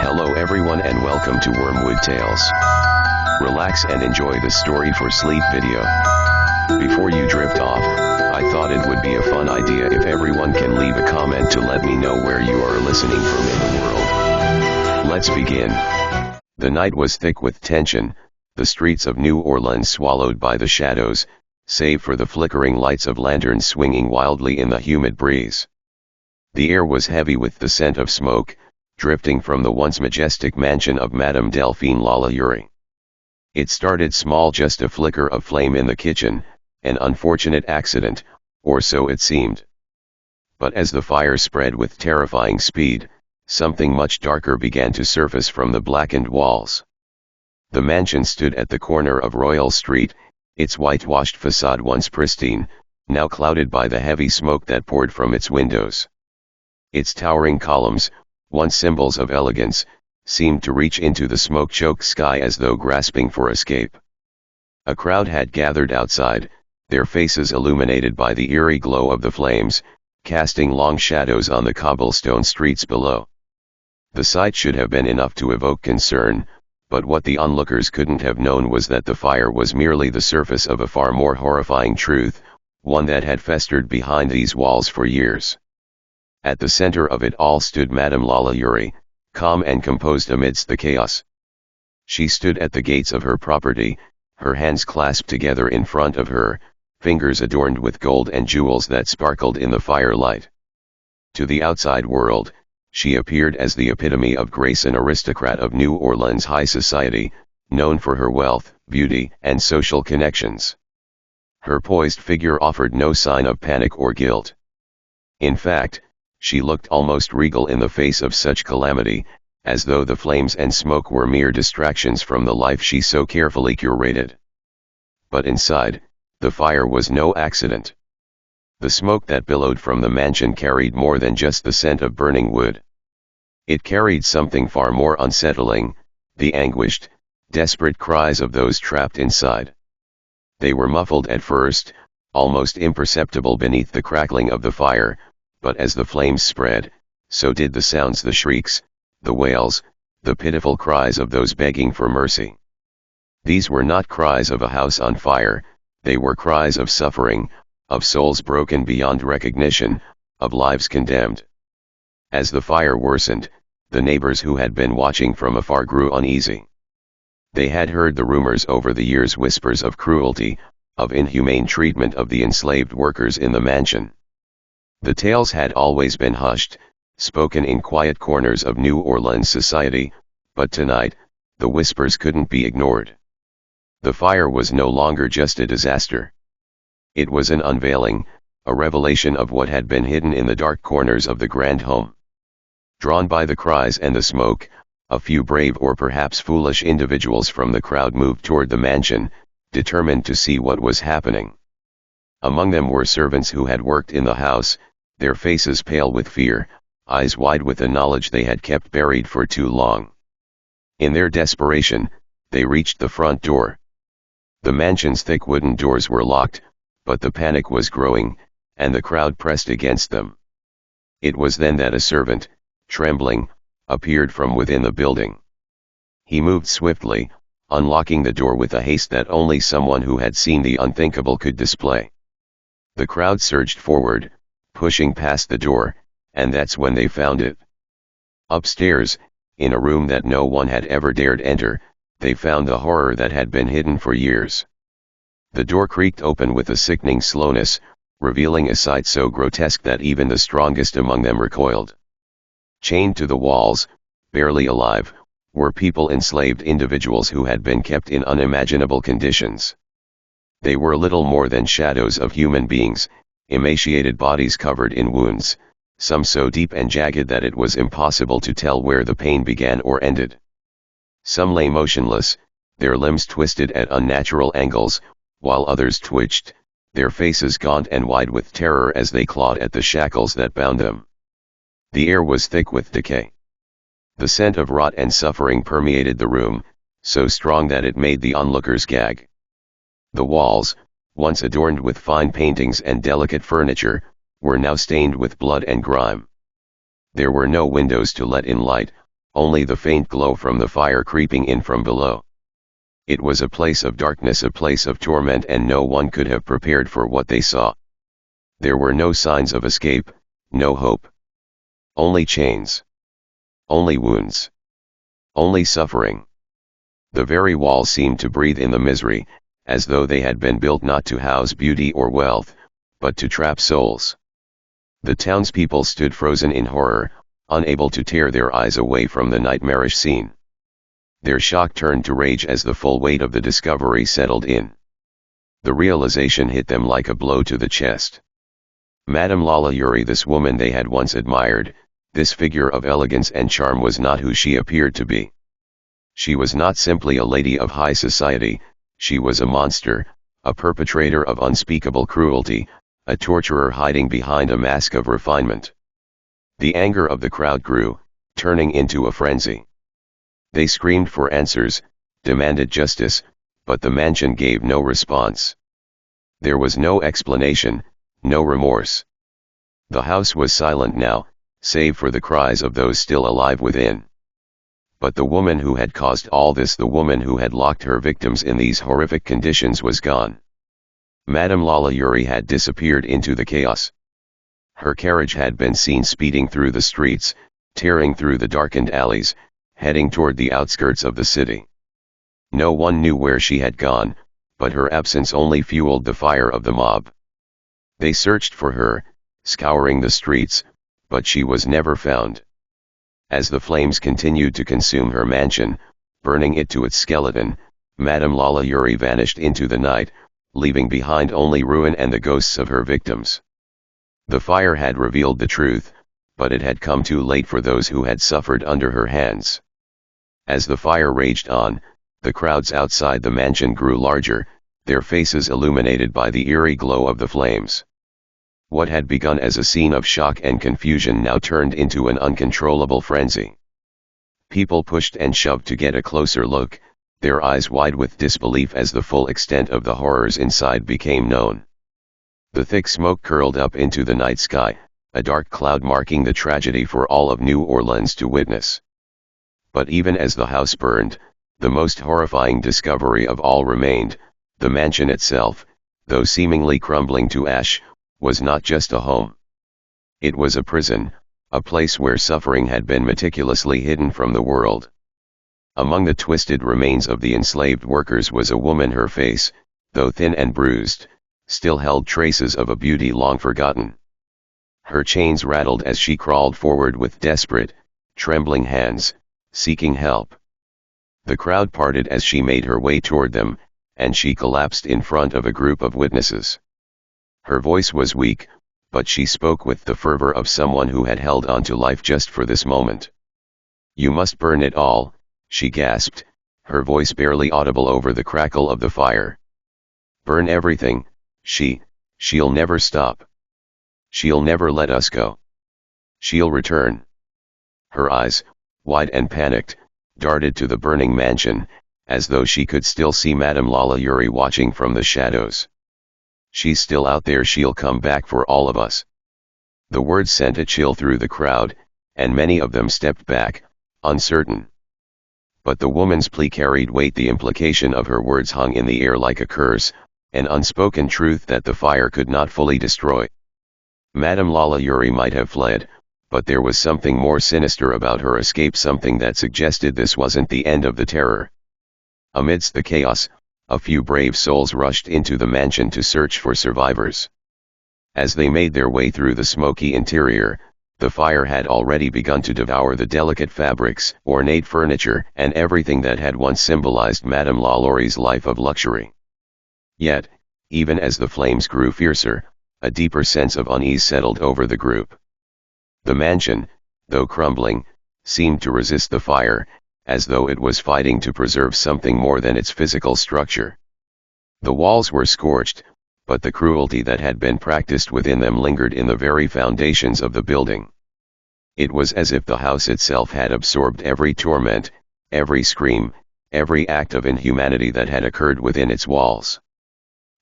Hello everyone and welcome to Wormwood Tales. Relax and enjoy the story for sleep video. Before you drift off, I thought it would be a fun idea if everyone can leave a comment to let me know where you are listening from in the world. Let's begin. The night was thick with tension, the streets of New Orleans swallowed by the shadows, save for the flickering lights of lanterns swinging wildly in the humid breeze. The air was heavy with the scent of smoke, drifting from the once majestic mansion of Madame Delphine Lalaurie. It started small, just a flicker of flame in the kitchen, an unfortunate accident, or so it seemed. But as the fire spread with terrifying speed, something much darker began to surface from the blackened walls. The mansion stood at the corner of Royal Street, its whitewashed facade once pristine, now clouded by the heavy smoke that poured from its windows. Its towering columns, once symbols of elegance, seemed to reach into the smoke-choked sky as though grasping for escape. A crowd had gathered outside, their faces illuminated by the eerie glow of the flames, casting long shadows on the cobblestone streets below. The sight should have been enough to evoke concern, but what the onlookers couldn't have known was that the fire was merely the surface of a far more horrifying truth, one that had festered behind these walls for years. At the center of it all stood Madame Lalaurie, calm and composed amidst the chaos. She stood at the gates of her property, her hands clasped together in front of her, fingers adorned with gold and jewels that sparkled in the firelight. To the outside world, she appeared as the epitome of grace, an aristocrat of New Orleans high society, known for her wealth, beauty, and social connections. Her poised figure offered no sign of panic or guilt. In fact, she looked almost regal in the face of such calamity, as though the flames and smoke were mere distractions from the life she so carefully curated. But inside, the fire was no accident. The smoke that billowed from the mansion carried more than just the scent of burning wood. It carried something far more unsettling, the anguished, desperate cries of those trapped inside. They were muffled at first, almost imperceptible beneath the crackling of the fire, but as the flames spread, so did the sounds, the shrieks, the wails, the pitiful cries of those begging for mercy. These were not cries of a house on fire, they were cries of suffering, of souls broken beyond recognition, of lives condemned. As the fire worsened, the neighbors who had been watching from afar grew uneasy. They had heard the rumors over the years, whispers of cruelty, of inhumane treatment of the enslaved workers in the mansion. The tales had always been hushed, spoken in quiet corners of New Orleans society, but tonight, the whispers couldn't be ignored. The fire was no longer just a disaster. It was an unveiling, a revelation of what had been hidden in the dark corners of the grand home. Drawn by the cries and the smoke, a few brave or perhaps foolish individuals from the crowd moved toward the mansion, determined to see what was happening. Among them were servants who had worked in the house, their faces pale with fear, eyes wide with the knowledge they had kept buried for too long. In their desperation, they reached the front door. The mansion's thick wooden doors were locked, but the panic was growing, and the crowd pressed against them. It was then that a servant, trembling, appeared from within the building. He moved swiftly, unlocking the door with a haste that only someone who had seen the unthinkable could display. The crowd surged forward, pushing past the door, and that's when they found it. Upstairs, in a room that no one had ever dared enter, they found the horror that had been hidden for years. The door creaked open with a sickening slowness, revealing a sight so grotesque that even the strongest among them recoiled. Chained to the walls, barely alive, were people, enslaved individuals who had been kept in unimaginable conditions. They were little more than shadows of human beings, emaciated bodies covered in wounds, some so deep and jagged that it was impossible to tell where the pain began or ended. Some lay motionless, their limbs twisted at unnatural angles, while others twitched, their faces gaunt and wide with terror as they clawed at the shackles that bound them. The air was thick with decay. The scent of rot and suffering permeated the room, so strong that it made the onlookers gag. The walls, once adorned with fine paintings and delicate furniture, were now stained with blood and grime. There were no windows to let in light, only the faint glow from the fire creeping in from below. It was a place of darkness, a place of torment, and no one could have prepared for what they saw. There were no signs of escape, no hope. Only chains. Only wounds. Only suffering. The very walls seemed to breathe in the misery, as though they had been built not to house beauty or wealth, but to trap souls. The townspeople stood frozen in horror, unable to tear their eyes away from the nightmarish scene. Their shock turned to rage as the full weight of the discovery settled in. The realization hit them like a blow to the chest. Madame Lalaurie, this woman they had once admired, this figure of elegance and charm, was not who she appeared to be. She was not simply a lady of high society, she was a monster, a perpetrator of unspeakable cruelty, a torturer hiding behind a mask of refinement. The anger of the crowd grew, turning into a frenzy. They screamed for answers, demanded justice, but the mansion gave no response. There was no explanation, no remorse. The house was silent now, save for the cries of those still alive within. But the woman who had caused all this, the woman who had locked her victims in these horrific conditions, was gone. Madame Lalaurie had disappeared into the chaos. Her carriage had been seen speeding through the streets, tearing through the darkened alleys, heading toward the outskirts of the city. No one knew where she had gone, but her absence only fueled the fire of the mob. They searched for her, scouring the streets, but she was never found. As the flames continued to consume her mansion, burning it to its skeleton, Madame Lalaurie vanished into the night, leaving behind only ruin and the ghosts of her victims. The fire had revealed the truth, but it had come too late for those who had suffered under her hands. As the fire raged on, the crowds outside the mansion grew larger, their faces illuminated by the eerie glow of the flames. What had begun as a scene of shock and confusion now turned into an uncontrollable frenzy. People pushed and shoved to get a closer look, their eyes wide with disbelief as the full extent of the horrors inside became known. The thick smoke curled up into the night sky, a dark cloud marking the tragedy for all of New Orleans to witness. But even as the house burned, the most horrifying discovery of all remained: the mansion itself, though seemingly crumbling to ash, was not just a home. It was a prison, a place where suffering had been meticulously hidden from the world. Among the twisted remains of the enslaved workers was a woman. Her face, though thin and bruised, still held traces of a beauty long forgotten. Her chains rattled as she crawled forward with desperate, trembling hands, seeking help. The crowd parted as she made her way toward them, and she collapsed in front of a group of witnesses. Her voice was weak, but she spoke with the fervor of someone who had held on to life just for this moment. "You must burn it all," she gasped, her voice barely audible over the crackle of the fire. "Burn everything, she'll never stop. She'll never let us go. She'll return." Her eyes, wide and panicked, darted to the burning mansion, as though she could still see Madame Lalaurie watching from the shadows. "She's still out there, she'll come back for all of us." The words sent a chill through the crowd, and many of them stepped back, uncertain. But the woman's plea carried weight. The implication of her words hung in the air like a curse, an unspoken truth that the fire could not fully destroy. Madame Lalaurie might have fled, but there was something more sinister about her escape, something that suggested this wasn't the end of the terror. Amidst the chaos, a few brave souls rushed into the mansion to search for survivors. As they made their way through the smoky interior, the fire had already begun to devour the delicate fabrics, ornate furniture, and everything that had once symbolized Madame Lalaurie's life of luxury. Yet, even as the flames grew fiercer, a deeper sense of unease settled over the group. The mansion, though crumbling, seemed to resist the fire, as though it was fighting to preserve something more than its physical structure. The walls were scorched, but the cruelty that had been practiced within them lingered in the very foundations of the building. It was as if the house itself had absorbed every torment, every scream, every act of inhumanity that had occurred within its walls.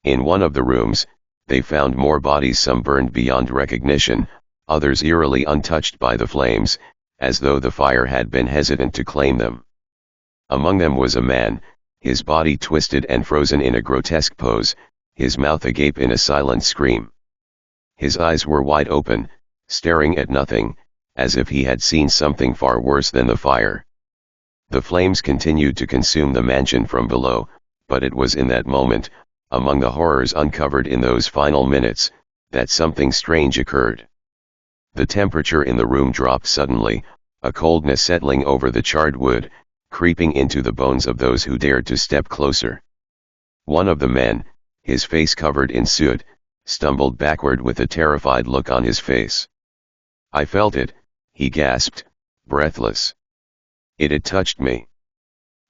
In one of the rooms, they found more bodies, some burned beyond recognition, others eerily untouched by the flames, as though the fire had been hesitant to claim them. Among them was a man, his body twisted and frozen in a grotesque pose, his mouth agape in a silent scream. His eyes were wide open, staring at nothing, as if he had seen something far worse than the fire. The flames continued to consume the mansion from below, but it was in that moment, among the horrors uncovered in those final minutes, that something strange occurred. The temperature in the room dropped suddenly, a coldness settling over the charred wood, creeping into the bones of those who dared to step closer. One of the men, his face covered in soot, stumbled backward with a terrified look on his face. "I felt it," he gasped, breathless. "It had touched me."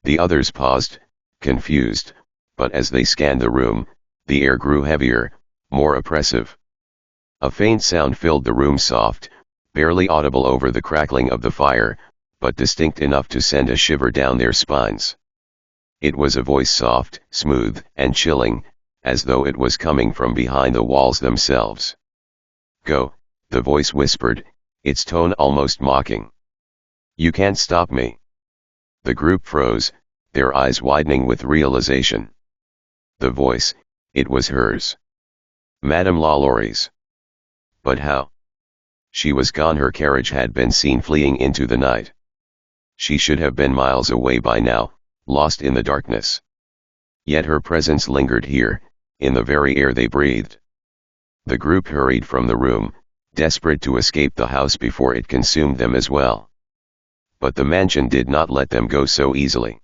The others paused, confused, but as they scanned the room, the air grew heavier, more oppressive. A faint sound filled the room, soft, barely audible over the crackling of the fire, but distinct enough to send a shiver down their spines. It was a voice, soft, smooth, and chilling, as though it was coming from behind the walls themselves. "Go," the voice whispered, its tone almost mocking. "You can't stop me." The group froze, their eyes widening with realization. The voice, it was hers. Madame Lalaurie's. But how? She was gone. Her carriage had been seen fleeing into the night. She should have been miles away by now, lost in the darkness. Yet her presence lingered here, in the very air they breathed. The group hurried from the room, desperate to escape the house before it consumed them as well. But the mansion did not let them go so easily.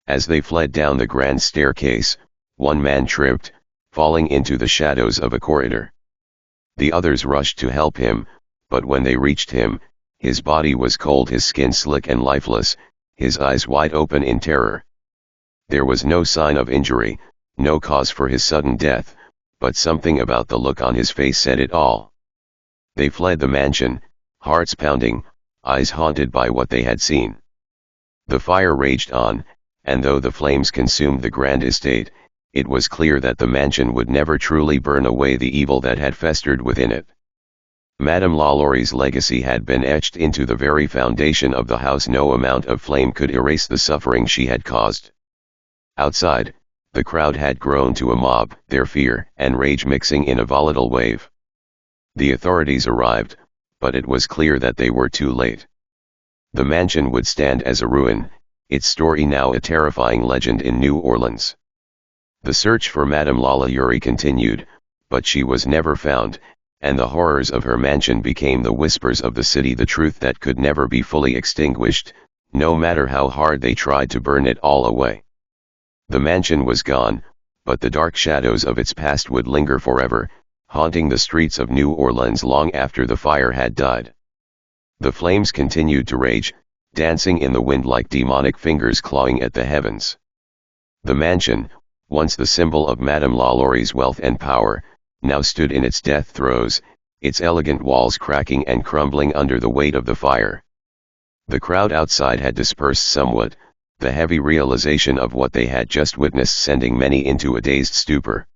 As they fled down the grand staircase, one man tripped, falling into the shadows of a corridor. The others rushed to help him, but when they reached him, his body was cold, his skin slick and lifeless, his eyes wide open in terror. There was no sign of injury, no cause for his sudden death, but something about the look on his face said it all. They fled the mansion, hearts pounding, eyes haunted by what they had seen. The fire raged on, and though the flames consumed the grand estate, it was clear that the mansion would never truly burn away the evil that had festered within it. Madame Lalaurie's legacy had been etched into the very foundation of the house. No amount of flame could erase the suffering she had caused. Outside, the crowd had grown to a mob, their fear and rage mixing in a volatile wave. The authorities arrived, but it was clear that they were too late. The mansion would stand as a ruin, its story now a terrifying legend in New Orleans. The search for Madame Lalaurie continued, but she was never found, and the horrors of her mansion became the whispers of the city, the truth that could never be fully extinguished, no matter how hard they tried to burn it all away. The mansion was gone, but the dark shadows of its past would linger forever, haunting the streets of New Orleans long after the fire had died. The flames continued to rage, dancing in the wind like demonic fingers clawing at the heavens. The mansion, once the symbol of Madame Lalaurie's wealth and power, now stood in its death throes, its elegant walls cracking and crumbling under the weight of the fire. The crowd outside had dispersed somewhat, the heavy realization of what they had just witnessed sending many into a dazed stupor.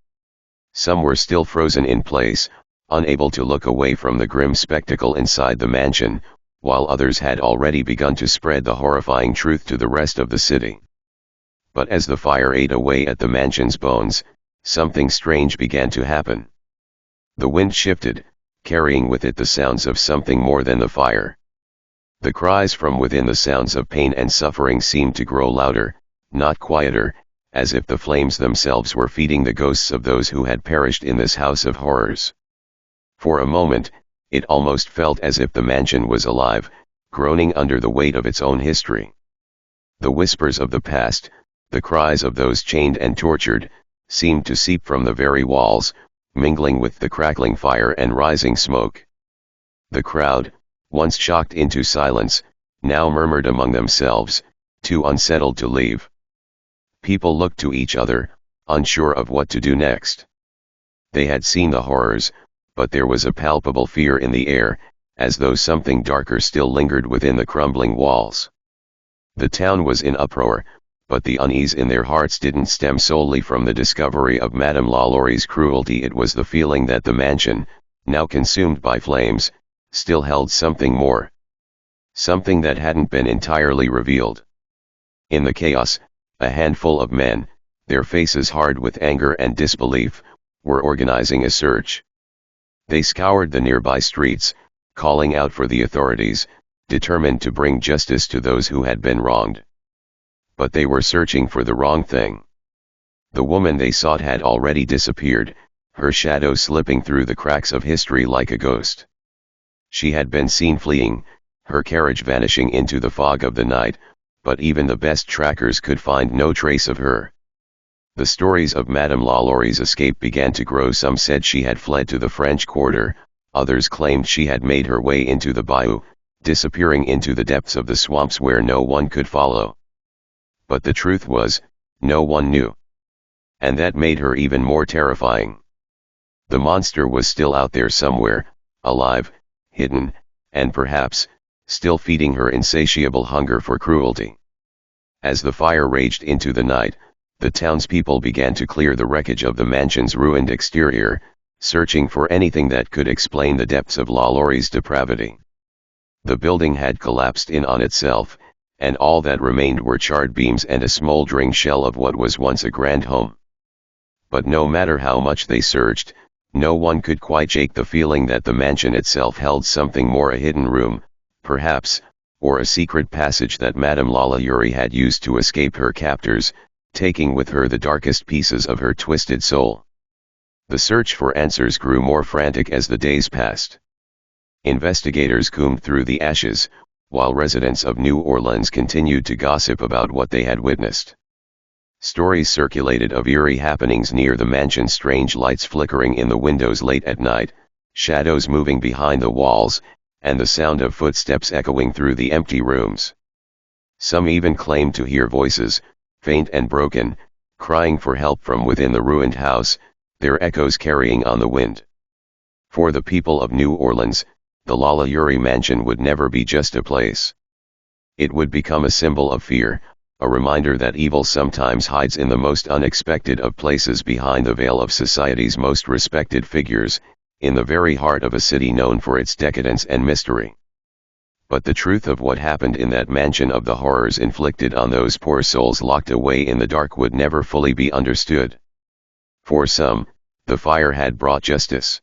Some were still frozen in place, unable to look away from the grim spectacle inside the mansion, while others had already begun to spread the horrifying truth to the rest of the city. But as the fire ate away at the mansion's bones, something strange began to happen. The wind shifted, carrying with it the sounds of something more than the fire. The cries from within, the sounds of pain and suffering, seemed to grow louder, not quieter, as if the flames themselves were feeding the ghosts of those who had perished in this house of horrors. For a moment, it almost felt as if the mansion was alive, groaning under the weight of its own history. The whispers of the past, the cries of those chained and tortured, seemed to seep from the very walls, mingling with the crackling fire and rising smoke. The crowd, once shocked into silence, now murmured among themselves, too unsettled to leave. People looked to each other, unsure of what to do next. They had seen the horrors, but there was a palpable fear in the air, as though something darker still lingered within the crumbling walls. The town was in uproar, but the unease in their hearts didn't stem solely from the discovery of Madame Lalaurie's cruelty. It was the feeling that the mansion, now consumed by flames, still held something more. something that hadn't been entirely revealed. In the chaos, a handful of men, their faces hard with anger and disbelief, were organizing a search. They scoured the nearby streets, calling out for the authorities, determined to bring justice to those who had been wronged. But they were searching for the wrong thing. The woman they sought had already disappeared, her shadow slipping through the cracks of history like a ghost. She had been seen fleeing, her carriage vanishing into the fog of the night, but even the best trackers could find no trace of her. The stories of Madame Lalaurie's escape began to grow. Some said she had fled to the French Quarter, others claimed she had made her way into the bayou, disappearing into the depths of the swamps where no one could follow. But the truth was, no one knew. And that made her even more terrifying. The monster was still out there somewhere, alive, hidden, and perhaps, still feeding her insatiable hunger for cruelty. As the fire raged into the night, the townspeople began to clear the wreckage of the mansion's ruined exterior, searching for anything that could explain the depths of Lalaurie's depravity. The building had collapsed in on itself, and all that remained were charred beams and a smoldering shell of what was once a grand home. But no matter how much they searched, no one could quite shake the feeling that the mansion itself held something more, a hidden room, perhaps, or a secret passage that Madame Lalaurie had used to escape her captors, taking with her the darkest pieces of her twisted soul. The search for answers grew more frantic as the days passed. Investigators combed through the ashes, while residents of New Orleans continued to gossip about what they had witnessed. Stories circulated of eerie happenings near the mansion, strange lights flickering in the windows late at night, shadows moving behind the walls, and the sound of footsteps echoing through the empty rooms. Some even claimed to hear voices, faint and broken, crying for help from within the ruined house, their echoes carrying on the wind. For the people of New Orleans, the Lalaurie mansion would never be just a place. It would become a symbol of fear, a reminder that evil sometimes hides in the most unexpected of places, behind the veil of society's most respected figures, in the very heart of a city known for its decadence and mystery. But the truth of what happened in that mansion, of the horrors inflicted on those poor souls locked away in the dark, would never fully be understood. For some, the fire had brought justice.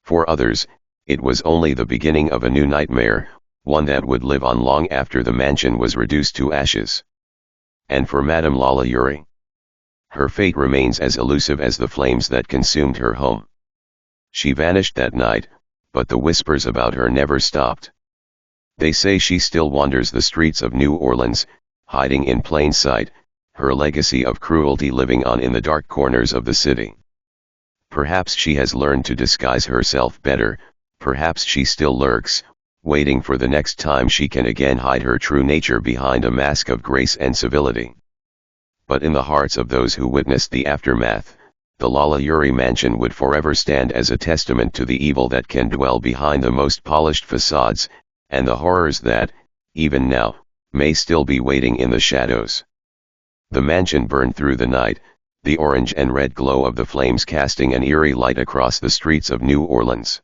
For others, it was only the beginning of a new nightmare, one that would live on long after the mansion was reduced to ashes. And for Madame Lalaurie, her fate remains as elusive as the flames that consumed her home. She vanished that night, but the whispers about her never stopped. They say she still wanders the streets of New Orleans, hiding in plain sight, her legacy of cruelty living on in the dark corners of the city. Perhaps she has learned to disguise herself better, perhaps she still lurks, waiting for the next time she can again hide her true nature behind a mask of grace and civility. But in the hearts of those who witnessed the aftermath, the Lalaurie mansion would forever stand as a testament to the evil that can dwell behind the most polished facades, and the horrors that, even now, may still be waiting in the shadows. The mansion burned through the night, the orange and red glow of the flames casting an eerie light across the streets of New Orleans.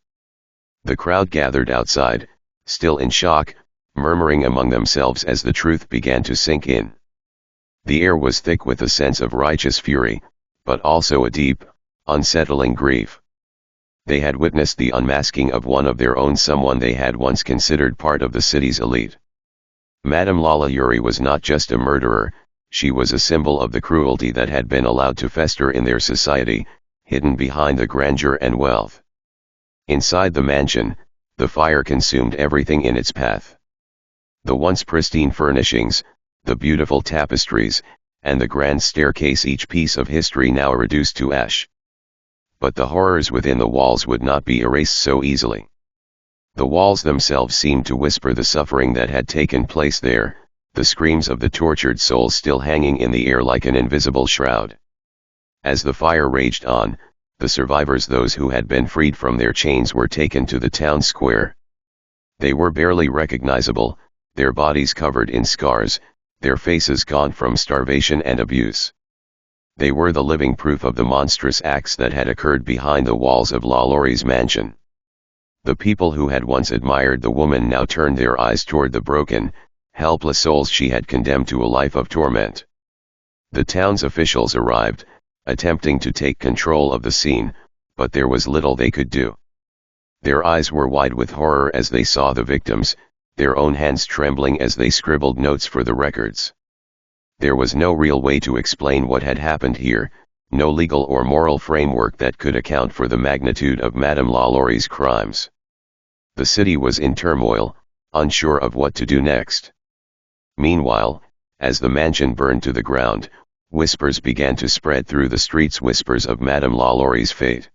The crowd gathered outside, still in shock, murmuring among themselves as the truth began to sink in. The air was thick with a sense of righteous fury, but also a deep, unsettling grief. They had witnessed the unmasking of one of their own, someone they had once considered part of the city's elite. Madame Lalaurie was not just a murderer, she was a symbol of the cruelty that had been allowed to fester in their society, hidden behind the grandeur and wealth. Inside the mansion, the fire consumed everything in its path. The once pristine furnishings, the beautiful tapestries, and the grand staircase, each piece of history now reduced to ash. But the horrors within the walls would not be erased so easily. The walls themselves seemed to whisper the suffering that had taken place there, the screams of the tortured souls still hanging in the air like an invisible shroud. As the fire raged on, the survivors, those who had been freed from their chains, were taken to the town square. They were barely recognizable, their bodies covered in scars, their faces gaunt from starvation and abuse. They were the living proof of the monstrous acts that had occurred behind the walls of Lalaurie's mansion. The people who had once admired the woman now turned their eyes toward the broken, helpless souls she had condemned to a life of torment. The town's officials arrived, attempting to take control of the scene, but there was little they could do. Their eyes were wide with horror as they saw the victims, their own hands trembling as they scribbled notes for the records. There was no real way to explain what had happened here, no legal or moral framework that could account for the magnitude of Madame Lalaurie's crimes. The city was in turmoil, unsure of what to do next. Meanwhile, as the mansion burned to the ground, whispers began to spread through the streets, whispers of Madame Lalaurie's fate.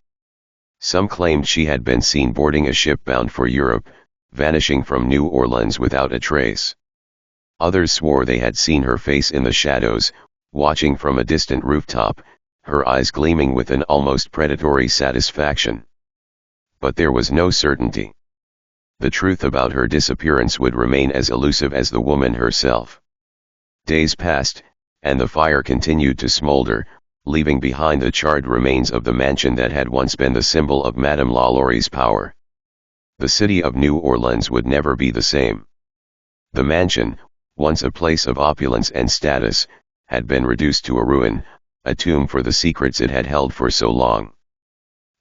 Some claimed she had been seen boarding a ship bound for Europe, vanishing from New Orleans without a trace. Others swore they had seen her face in the shadows, watching from a distant rooftop, her eyes gleaming with an almost predatory satisfaction. But there was no certainty. The truth about her disappearance would remain as elusive as the woman herself. Days passed, and the fire continued to smolder, leaving behind the charred remains of the mansion that had once been the symbol of Madame Lalaurie's power. The city of New Orleans would never be the same. The mansion, once a place of opulence and status, had been reduced to a ruin, a tomb for the secrets it had held for so long.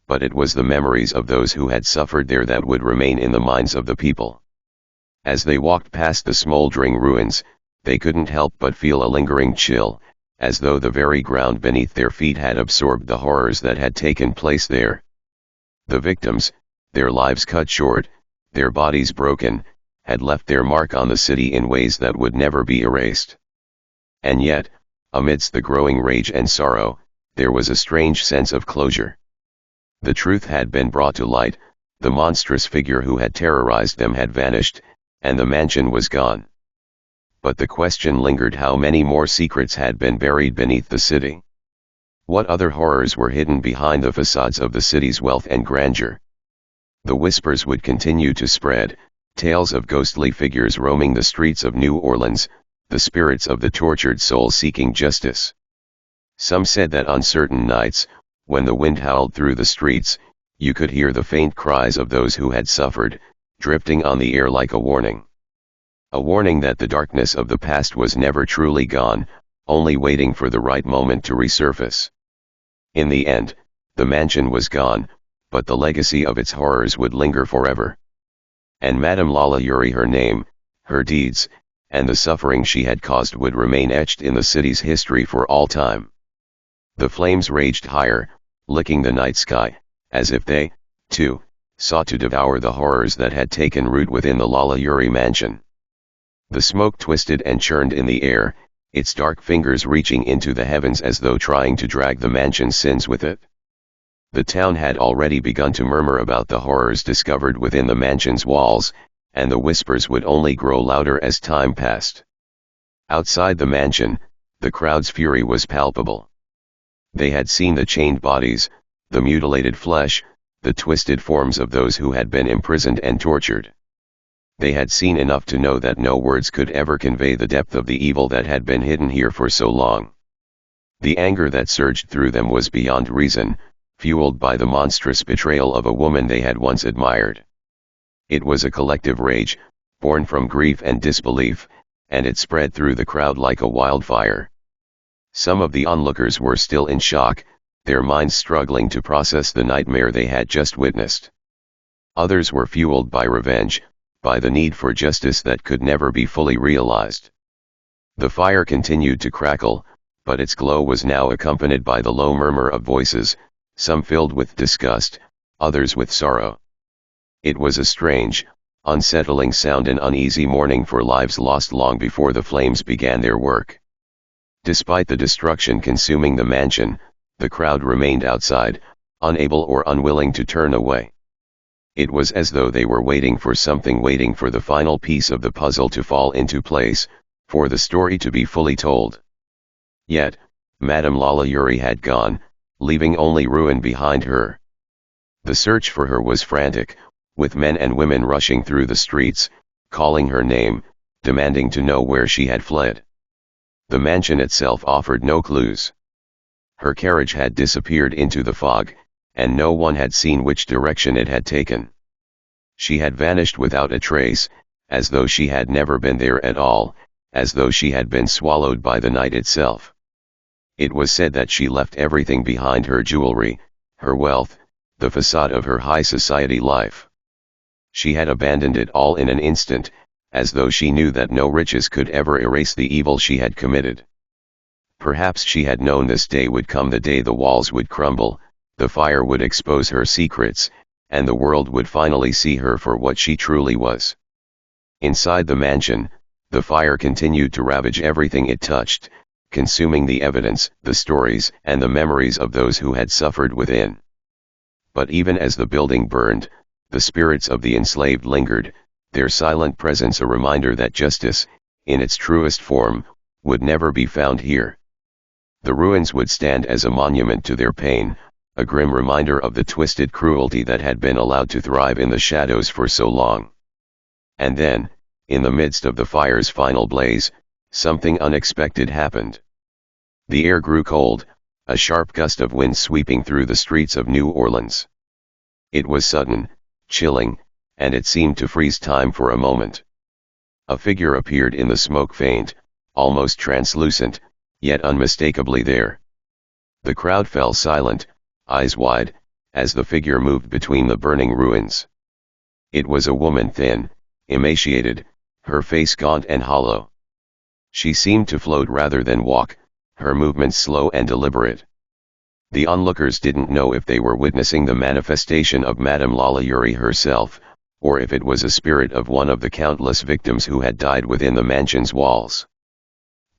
But it was the memories of those who had suffered there that would remain in the minds of the people. As they walked past the smoldering ruins, they couldn't help but feel a lingering chill, as though the very ground beneath their feet had absorbed the horrors that had taken place there. The victims, their lives cut short, their bodies broken, had left their mark on the city in ways that would never be erased. And yet, amidst the growing rage and sorrow, there was a strange sense of closure. The truth had been brought to light, the monstrous figure who had terrorized them had vanished, and the mansion was gone. But the question lingered: how many more secrets had been buried beneath the city? What other horrors were hidden behind the facades of the city's wealth and grandeur? The whispers would continue to spread, tales of ghostly figures roaming the streets of New Orleans, the spirits of the tortured souls seeking justice. Some said that on certain nights, when the wind howled through the streets, you could hear the faint cries of those who had suffered, drifting on the air like a warning. A warning that the darkness of the past was never truly gone, only waiting for the right moment to resurface. In the end, the mansion was gone, but the legacy of its horrors would linger forever. And Madame Lalaurie, her name, her deeds, and the suffering she had caused would remain etched in the city's history for all time. The flames raged higher, licking the night sky, as if they, too, sought to devour the horrors that had taken root within the Lalaurie mansion. The smoke twisted and churned in the air, its dark fingers reaching into the heavens as though trying to drag the mansion's sins with it. The town had already begun to murmur about the horrors discovered within the mansion's walls, and the whispers would only grow louder as time passed. Outside the mansion, the crowd's fury was palpable. They had seen the chained bodies, the mutilated flesh, the twisted forms of those who had been imprisoned and tortured. They had seen enough to know that no words could ever convey the depth of the evil that had been hidden here for so long. The anger that surged through them was beyond reason, fueled by the monstrous betrayal of a woman they had once admired. It was a collective rage, born from grief and disbelief, and it spread through the crowd like a wildfire. Some of the onlookers were still in shock, their minds struggling to process the nightmare they had just witnessed. Others were fueled by revenge, by the need for justice that could never be fully realized. The fire continued to crackle, but its glow was now accompanied by the low murmur of voices, some filled with disgust, others with sorrow. It was a strange, unsettling sound, an uneasy mourning for lives lost long before the flames began their work. Despite the destruction consuming the mansion, the crowd remained outside, unable or unwilling to turn away. It was as though they were waiting for something, waiting for the final piece of the puzzle to fall into place, for the story to be fully told. Yet, Madame Lalaurie had gone, leaving only ruin behind her. The search for her was frantic, with men and women rushing through the streets, calling her name, demanding to know where she had fled. The mansion itself offered no clues. Her carriage had disappeared into the fog, and no one had seen which direction it had taken. She had vanished without a trace, as though she had never been there at all, as though she had been swallowed by the night itself. It was said that she left everything behind: her jewelry, her wealth, the facade of her high society life. She had abandoned it all in an instant, as though she knew that no riches could ever erase the evil she had committed. Perhaps she had known this day would come, the day the walls would crumble, the fire would expose her secrets, and the world would finally see her for what she truly was. Inside the mansion, the fire continued to ravage everything it touched, consuming the evidence, the stories, and the memories of those who had suffered within. But even as the building burned, the spirits of the enslaved lingered, their silent presence a reminder that justice, in its truest form, would never be found here. The ruins would stand as a monument to their pain, a grim reminder of the twisted cruelty that had been allowed to thrive in the shadows for so long. And then, in the midst of the fire's final blaze, something unexpected happened. The air grew cold, a sharp gust of wind sweeping through the streets of New Orleans. It was sudden, chilling, and it seemed to freeze time for a moment. A figure appeared in the smoke, faint, almost translucent, yet unmistakably there. The crowd fell silent, eyes wide, as the figure moved between the burning ruins. It was a woman, thin, emaciated, her face gaunt and hollow. She seemed to float rather than walk, her movements slow and deliberate. The onlookers didn't know if they were witnessing the manifestation of Madame Lalaurie herself, or if it was a spirit of one of the countless victims who had died within the mansion's walls.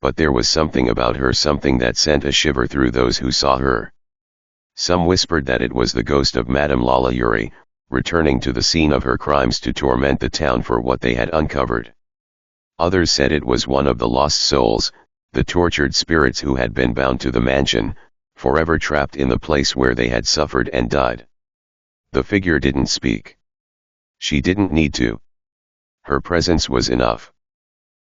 But there was something about her, something that sent a shiver through those who saw her. Some whispered that it was the ghost of Madame Lalaurie, returning to the scene of her crimes to torment the town for what they had uncovered. Others said it was one of the lost souls, the tortured spirits who had been bound to the mansion, forever trapped in the place where they had suffered and died. The figure didn't speak. She didn't need to. Her presence was enough.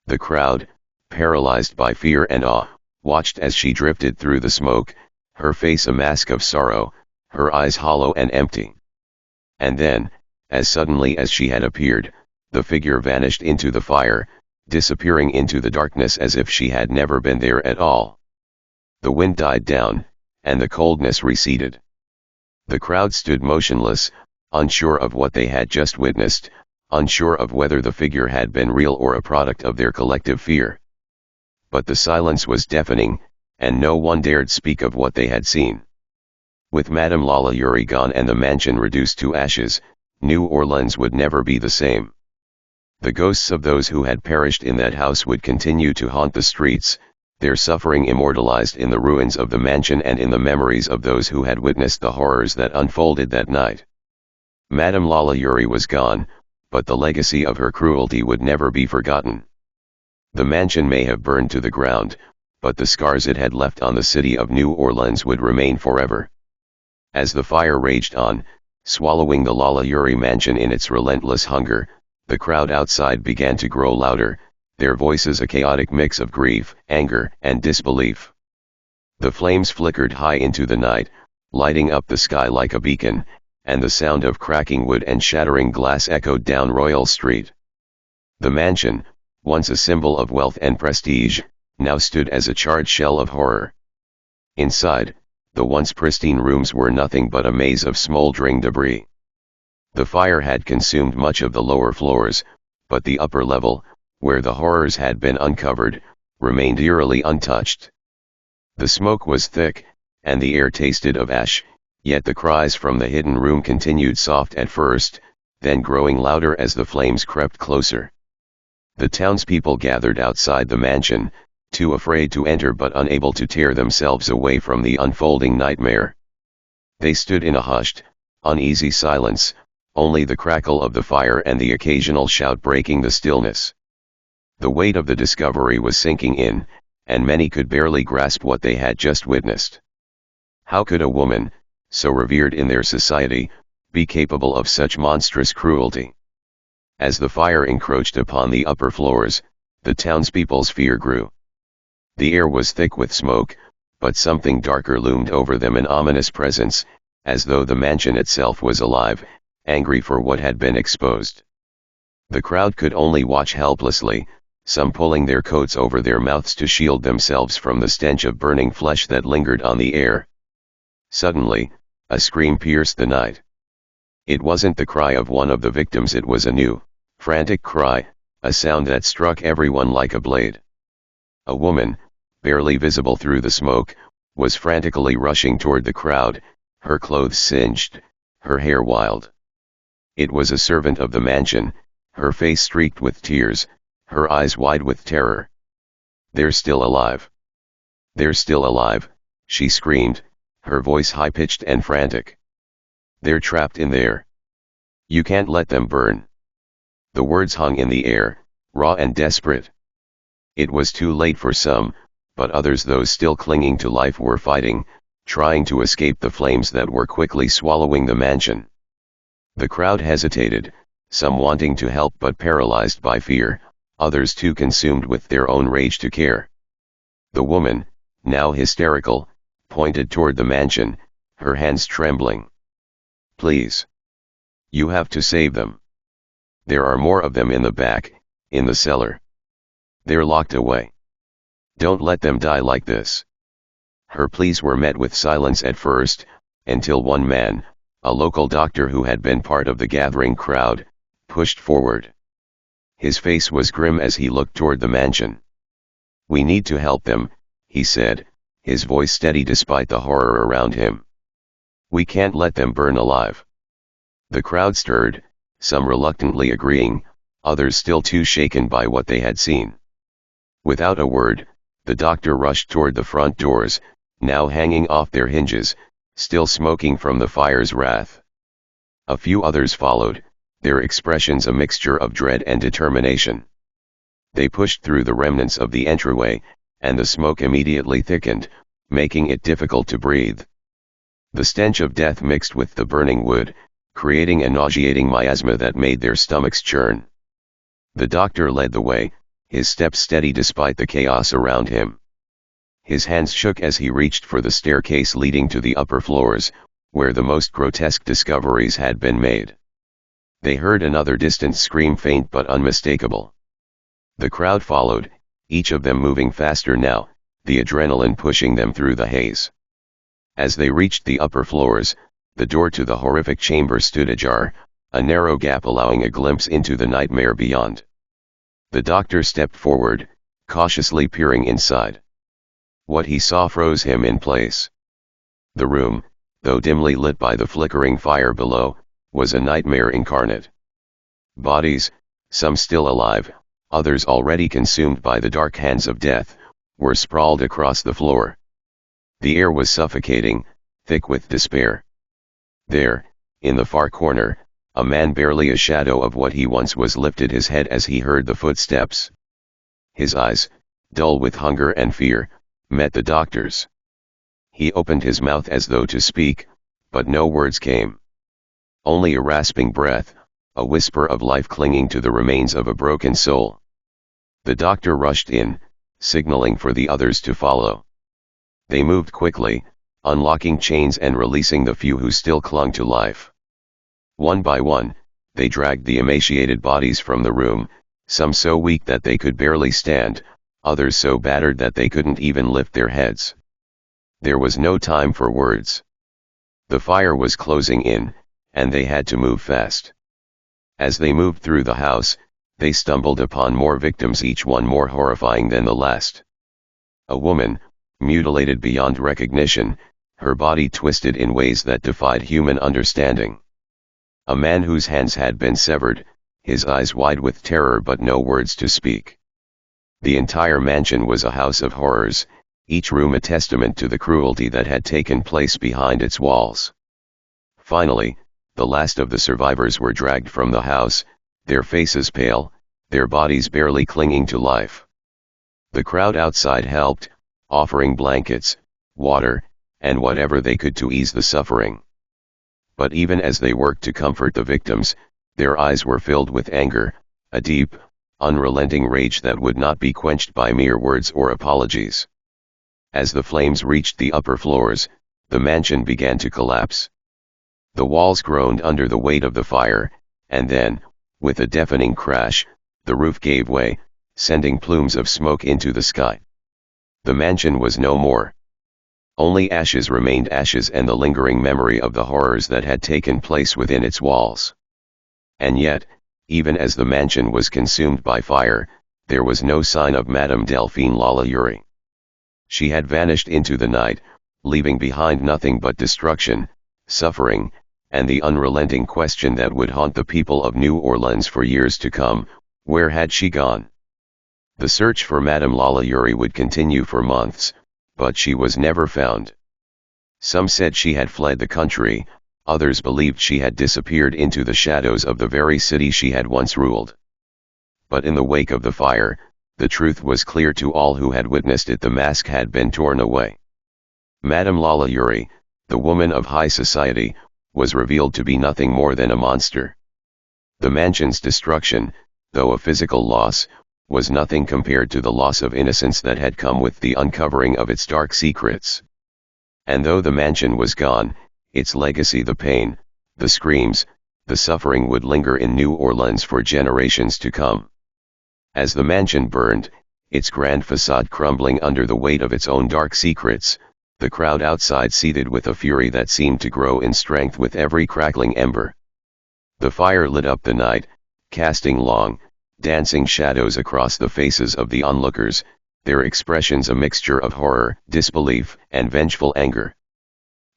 The crowd, paralyzed by fear and awe, watched as she drifted through the smoke, her face a mask of sorrow, her eyes hollow and empty. And then, as suddenly as she had appeared, the figure vanished into the fire, disappearing into the darkness as if she had never been there at all. The wind died down, and the coldness receded. The crowd stood motionless, unsure of what they had just witnessed, unsure of whether the figure had been real or a product of their collective fear. But the silence was deafening, and no one dared speak of what they had seen. With Madame Lalaurie gone and the mansion reduced to ashes, New Orleans would never be the same. The ghosts of those who had perished in that house would continue to haunt the streets, their suffering immortalized in the ruins of the mansion and in the memories of those who had witnessed the horrors that unfolded that night. Madame Lalaurie was gone, but the legacy of her cruelty would never be forgotten. The mansion may have burned to the ground, but the scars it had left on the city of New Orleans would remain forever. As the fire raged on, swallowing the Lalaurie mansion in its relentless hunger, the crowd outside began to grow louder, their voices a chaotic mix of grief, anger, and disbelief. The flames flickered high into the night, lighting up the sky like a beacon, and the sound of cracking wood and shattering glass echoed down Royal Street. The mansion, once a symbol of wealth and prestige, now stood as a charred shell of horror. Inside, the once pristine rooms were nothing but a maze of smoldering debris. The fire had consumed much of the lower floors, but the upper level, where the horrors had been uncovered, remained eerily untouched. The smoke was thick, and the air tasted of ash, yet the cries from the hidden room continued soft at first, then growing louder as the flames crept closer. The townspeople gathered outside the mansion, too afraid to enter but unable to tear themselves away from the unfolding nightmare. They stood in a hushed, uneasy silence, only the crackle of the fire and the occasional shout breaking the stillness. The weight of the discovery was sinking in, and many could barely grasp what they had just witnessed. How could a woman, so revered in their society, be capable of such monstrous cruelty? As the fire encroached upon the upper floors, the townspeople's fear grew. The air was thick with smoke, but something darker loomed over them, an ominous presence, as though the mansion itself was alive, angry for what had been exposed. The crowd could only watch helplessly, some pulling their coats over their mouths to shield themselves from the stench of burning flesh that lingered on the air. Suddenly, a scream pierced the night. It wasn't the cry of one of the victims, it was a new, frantic cry, a sound that struck everyone like a blade. A woman, barely visible through the smoke, was frantically rushing toward the crowd, her clothes singed, her hair wild. It was a servant of the mansion, her face streaked with tears, her eyes wide with terror. "They're still alive. They're still alive," she screamed, her voice high-pitched and frantic. "They're trapped in there. You can't let them burn." The words hung in the air, raw and desperate. It was too late for some, but others, those still clinging to life, were fighting, trying to escape the flames that were quickly swallowing the mansion. The crowd hesitated, some wanting to help but paralyzed by fear, others too consumed with their own rage to care. The woman, now hysterical, pointed toward the mansion, her hands trembling. "Please. You have to save them. There are more of them in the back, in the cellar. They're locked away. Don't let them die like this." Her pleas were met with silence at first, until one man, a local doctor who had been part of the gathering crowd, pushed forward. His face was grim as he looked toward the mansion. "We need to help them," he said, his voice steady despite the horror around him. "We can't let them burn alive." The crowd stirred, some reluctantly agreeing, others still too shaken by what they had seen. Without a word, the doctor rushed toward the front doors, now hanging off their hinges, still smoking from the fire's wrath. A few others followed, their expressions a mixture of dread and determination. They pushed through the remnants of the entryway, and the smoke immediately thickened, making it difficult to breathe. The stench of death mixed with the burning wood, creating a nauseating miasma that made their stomachs churn. The doctor led the way, his steps steady despite the chaos around him. His hands shook as he reached for the staircase leading to the upper floors, where the most grotesque discoveries had been made. They heard another distant scream, faint but unmistakable. The crowd followed, each of them moving faster now, the adrenaline pushing them through the haze. As they reached the upper floors, the door to the horrific chamber stood ajar, a narrow gap allowing a glimpse into the nightmare beyond. The doctor stepped forward, cautiously peering inside. What he saw froze him in place. The room, though dimly lit by the flickering fire below, was a nightmare incarnate. Bodies, some still alive, others already consumed by the dark hands of death, were sprawled across the floor. The air was suffocating, thick with despair. There, in the far corner, a man barely a shadow of what he once was lifted his head as he heard the footsteps. His eyes, dull with hunger and fear, met the doctor's. He opened his mouth as though to speak, but no words came. Only a rasping breath, a whisper of life clinging to the remains of a broken soul. The doctor rushed in, signaling for the others to follow. They moved quickly, unlocking chains and releasing the few who still clung to life. One by one, they dragged the emaciated bodies from the room, some so weak that they could barely stand, others so battered that they couldn't even lift their heads. There was no time for words. The fire was closing in, and they had to move fast. As they moved through the house, they stumbled upon more victims, each one more horrifying than the last. A woman, mutilated beyond recognition, her body twisted in ways that defied human understanding. A man whose hands had been severed, his eyes wide with terror but no words to speak. The entire mansion was a house of horrors, each room a testament to the cruelty that had taken place behind its walls. Finally, the last of the survivors were dragged from the house, their faces pale, their bodies barely clinging to life. The crowd outside helped, offering blankets, water, and whatever they could to ease the suffering. But even as they worked to comfort the victims, their eyes were filled with anger, a deep, unrelenting rage that would not be quenched by mere words or apologies. As the flames reached the upper floors, the mansion began to collapse. The walls groaned under the weight of the fire, and then, with a deafening crash, the roof gave way, sending plumes of smoke into the sky. The mansion was no more. Only ashes remained, ashes and the lingering memory of the horrors that had taken place within its walls. And yet, even as the mansion was consumed by fire, there was no sign of Madame Delphine Lalaurie. She had vanished into the night, leaving behind nothing but destruction, suffering, and the unrelenting question that would haunt the people of New Orleans for years to come: where had she gone? The search for Madame Lalaurie would continue for months, but she was never found. Some said she had fled the country, others believed she had disappeared into the shadows of the very city she had once ruled. But in the wake of the fire, the truth was clear to all who had witnessed it: the mask had been torn away. Madame Lalaurie, the woman of high society, was revealed to be nothing more than a monster. The mansion's destruction, though a physical loss, was nothing compared to the loss of innocence that had come with the uncovering of its dark secrets. And though the mansion was gone, its legacy, the pain, the screams, the suffering, would linger in New Orleans for generations to come. As the mansion burned, its grand facade crumbling under the weight of its own dark secrets, the crowd outside seethed with a fury that seemed to grow in strength with every crackling ember. The fire lit up the night, casting long, dancing shadows across the faces of the onlookers, their expressions a mixture of horror, disbelief, and vengeful anger.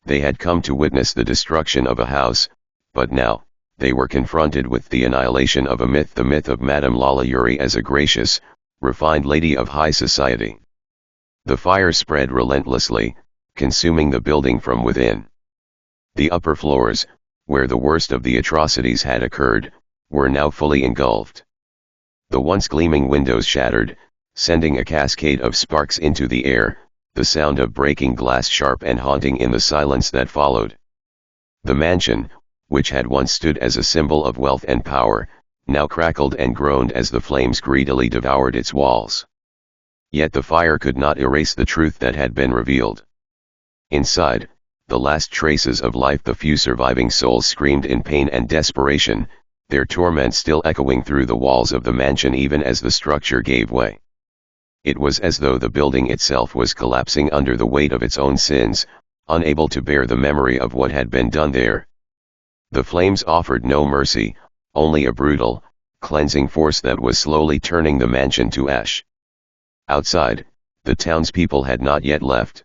They had come to witness the destruction of a house, but now, they were confronted with the annihilation of a myth, the myth of Madame Lalaurie as a gracious, refined lady of high society. The fire spread relentlessly, consuming the building from within. The upper floors, where the worst of the atrocities had occurred, were now fully engulfed. The once gleaming windows shattered, sending a cascade of sparks into the air, the sound of breaking glass sharp and haunting in the silence that followed. The mansion, which had once stood as a symbol of wealth and power, now crackled and groaned as the flames greedily devoured its walls. Yet the fire could not erase the truth that had been revealed. Inside, the last traces of life, the few surviving souls screamed in pain and desperation, their torment still echoing through the walls of the mansion even as the structure gave way. It was as though the building itself was collapsing under the weight of its own sins, unable to bear the memory of what had been done there. The flames offered no mercy, only a brutal, cleansing force that was slowly turning the mansion to ash. Outside, the townspeople had not yet left.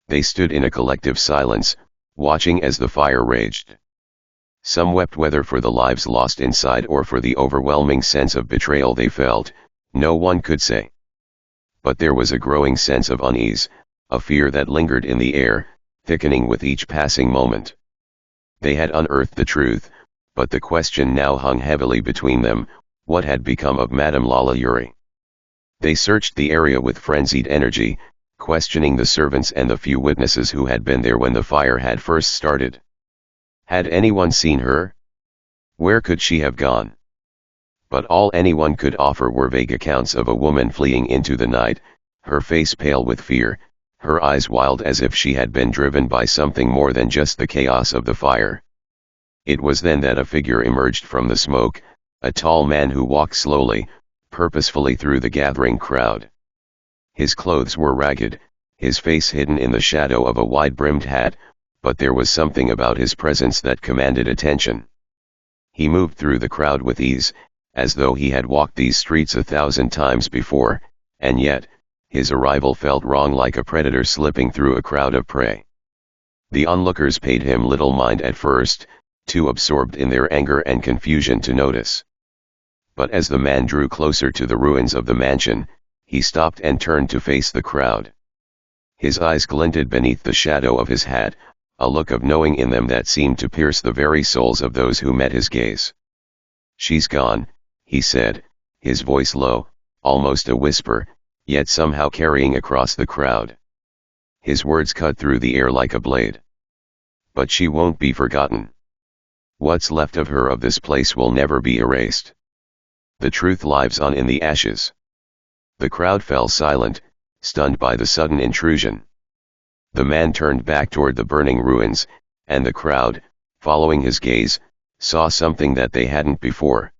They stood in a collective silence, watching as the fire raged. Some wept, whether for the lives lost inside or for the overwhelming sense of betrayal they felt, no one could say. But there was a growing sense of unease, a fear that lingered in the air, thickening with each passing moment. They had unearthed the truth, but the question now hung heavily between them: what had become of Madame Lalaurie? They searched the area with frenzied energy, questioning the servants and the few witnesses who had been there when the fire had first started. Had anyone seen her? Where could she have gone? But all anyone could offer were vague accounts of a woman fleeing into the night, her face pale with fear, her eyes wild as if she had been driven by something more than just the chaos of the fire. It was then that a figure emerged from the smoke, a tall man who walked slowly, purposefully through the gathering crowd. His clothes were ragged, his face hidden in the shadow of a wide-brimmed hat, but there was something about his presence that commanded attention. He moved through the crowd with ease, as though he had walked these streets 1,000 times before, and yet, his arrival felt wrong, like a predator slipping through a crowd of prey. The onlookers paid him little mind at first, too absorbed in their anger and confusion to notice. But as the man drew closer to the ruins of the mansion, he stopped and turned to face the crowd. His eyes glinted beneath the shadow of his hat, a look of knowing in them that seemed to pierce the very souls of those who met his gaze. "She's gone," he said, his voice low, almost a whisper, yet somehow carrying across the crowd. His words cut through the air like a blade. "But she won't be forgotten. What's left of her, of this place, will never be erased. The truth lives on in the ashes." The crowd fell silent, stunned by the sudden intrusion. The man turned back toward the burning ruins, and the crowd, following his gaze, saw something that they hadn't before.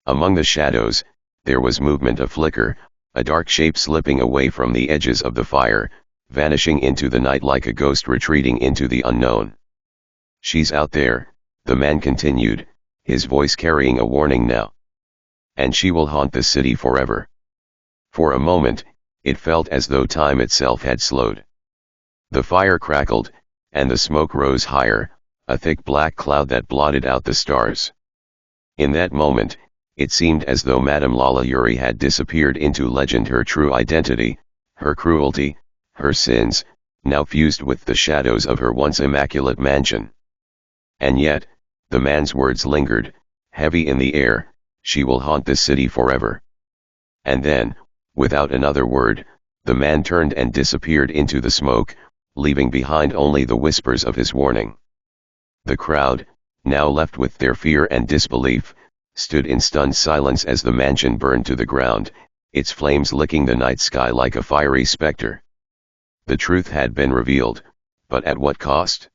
Among the shadows, there was movement, a flicker, a dark shape slipping away from the edges of the fire, vanishing into the night like a ghost retreating into the unknown. "She's out there," the man continued, his voice carrying a warning now. "And she will haunt the city forever." For a moment, it felt as though time itself had slowed. The fire crackled, and the smoke rose higher, a thick black cloud that blotted out the stars. In that moment, it seemed as though Madame Lalaurie had disappeared into legend, her true identity, her cruelty, her sins, now fused with the shadows of her once immaculate mansion. And yet, the man's words lingered, heavy in the air, "She will haunt this city forever." And then, without another word, the man turned and disappeared into the smoke, leaving behind only the whispers of his warning. The crowd, now left with their fear and disbelief, stood in stunned silence as the mansion burned to the ground, its flames licking the night sky like a fiery specter. The truth had been revealed, but at what cost?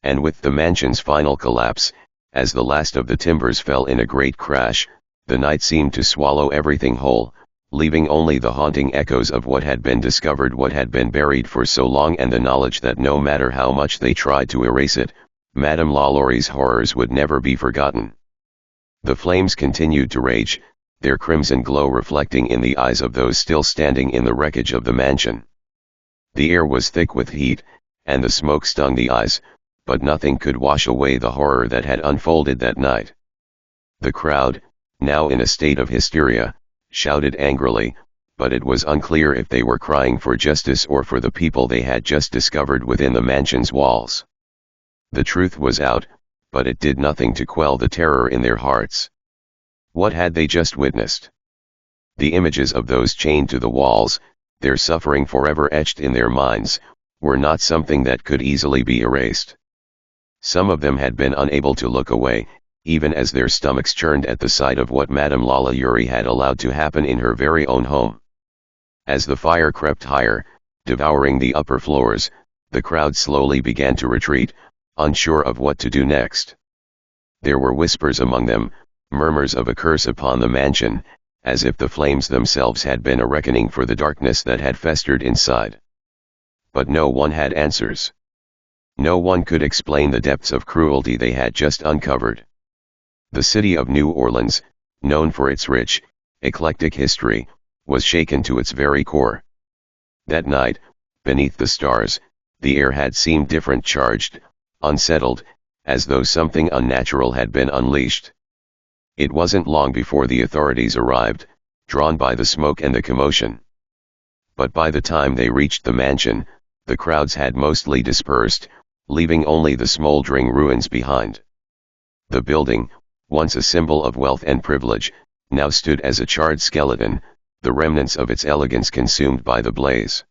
And with the mansion's final collapse, as the last of the timbers fell in a great crash, the night seemed to swallow everything whole, leaving only the haunting echoes of what had been discovered, what had been buried for so long, and the knowledge that no matter how much they tried to erase it, Madame Lalaurie's horrors would never be forgotten. The flames continued to rage, their crimson glow reflecting in the eyes of those still standing in the wreckage of the mansion. The air was thick with heat, and the smoke stung the eyes, but nothing could wash away the horror that had unfolded that night. The crowd, now in a state of hysteria, shouted angrily, but it was unclear if they were crying for justice or for the people they had just discovered within the mansion's walls. The truth was out, but it did nothing to quell the terror in their hearts. What had they just witnessed? The images of those chained to the walls, their suffering forever etched in their minds, were not something that could easily be erased. Some of them had been unable to look away, even as their stomachs churned at the sight of what Madame Lalaurie had allowed to happen in her very own home. As the fire crept higher, devouring the upper floors, the crowd slowly began to retreat, unsure of what to do next. There were whispers among them, murmurs of a curse upon the mansion, as if the flames themselves had been a reckoning for the darkness that had festered inside. But no one had answers. No one could explain the depths of cruelty they had just uncovered. The city of New Orleans, known for its rich, eclectic history, was shaken to its very core. That night, beneath the stars, the air had seemed different, charged, unsettled, as though something unnatural had been unleashed. It wasn't long before the authorities arrived, drawn by the smoke and the commotion. But by the time they reached the mansion, the crowds had mostly dispersed, leaving only the smoldering ruins behind. The building, once a symbol of wealth and privilege, now stood as a charred skeleton, the remnants of its elegance consumed by the blaze.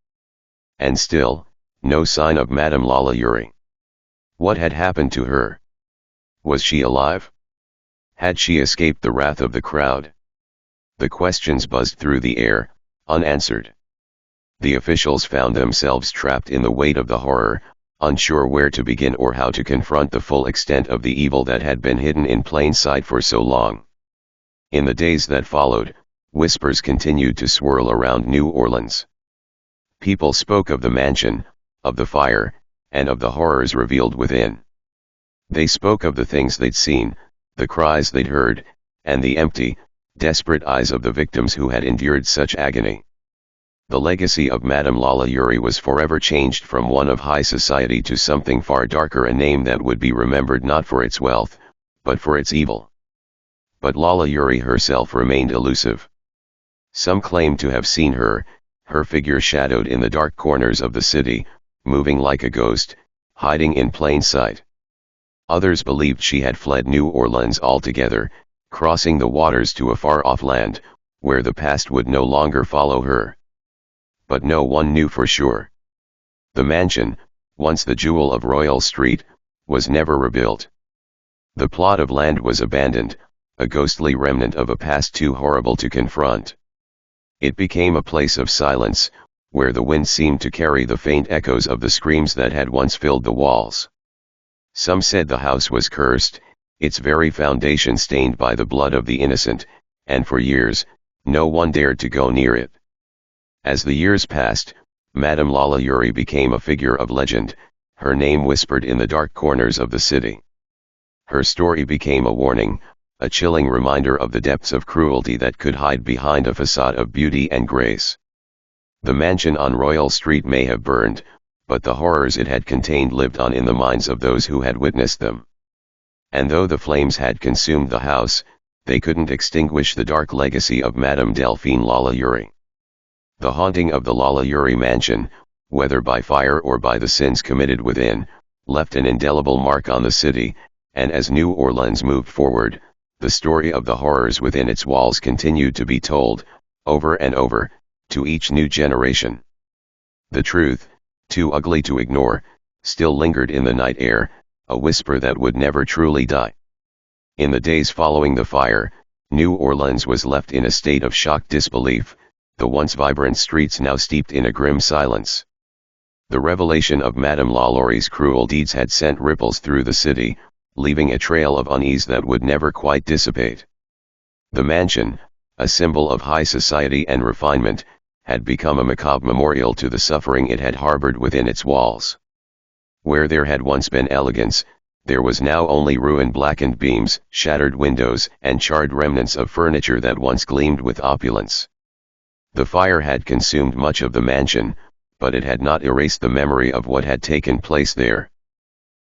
And still, no sign of Madame Lalaurie. What had happened to her? Was she alive? Had she escaped the wrath of the crowd? The questions buzzed through the air, unanswered. The officials found themselves trapped in the weight of the horror, unsure where to begin or how to confront the full extent of the evil that had been hidden in plain sight for so long. In the days that followed, whispers continued to swirl around New Orleans. People spoke of the mansion, of the fire, and of the horrors revealed within. They spoke of the things they'd seen, the cries they'd heard, and the empty, desperate eyes of the victims who had endured such agony. The legacy of Madame Lalaurie was forever changed from one of high society to something far darker, a name that would be remembered not for its wealth, but for its evil. But Lalaurie herself remained elusive. Some claimed to have seen her, her figure shadowed in the dark corners of the city, moving like a ghost, hiding in plain sight. Others believed she had fled New Orleans altogether, crossing the waters to a far-off land, where the past would no longer follow her. But no one knew for sure. The mansion, once the jewel of Royal Street, was never rebuilt. The plot of land was abandoned, a ghostly remnant of a past too horrible to confront. It became a place of silence, where the wind seemed to carry the faint echoes of the screams that had once filled the walls. Some said the house was cursed, its very foundation stained by the blood of the innocent, and for years, no one dared to go near it. As the years passed, Madame Lalaurie became a figure of legend, her name whispered in the dark corners of the city. Her story became a warning, a chilling reminder of the depths of cruelty that could hide behind a facade of beauty and grace. The mansion on Royal Street may have burned, but the horrors it had contained lived on in the minds of those who had witnessed them. And though the flames had consumed the house, they couldn't extinguish the dark legacy of Madame Delphine Lalaurie. The haunting of the Lalaurie mansion, whether by fire or by the sins committed within, left an indelible mark on the city, and as New Orleans moved forward, the story of the horrors within its walls continued to be told, over and over, to each new generation. The truth, too ugly to ignore, still lingered in the night air, a whisper that would never truly die. In the days following the fire, New Orleans was left in a state of shocked disbelief, the once vibrant streets now steeped in a grim silence. The revelation of Madame Lalaurie's cruel deeds had sent ripples through the city, leaving a trail of unease that would never quite dissipate. The mansion, a symbol of high society and refinement, had become a macabre memorial to the suffering it had harbored within its walls. Where there had once been elegance, there was now only ruined blackened beams, shattered windows, and charred remnants of furniture that once gleamed with opulence. The fire had consumed much of the mansion, but it had not erased the memory of what had taken place there.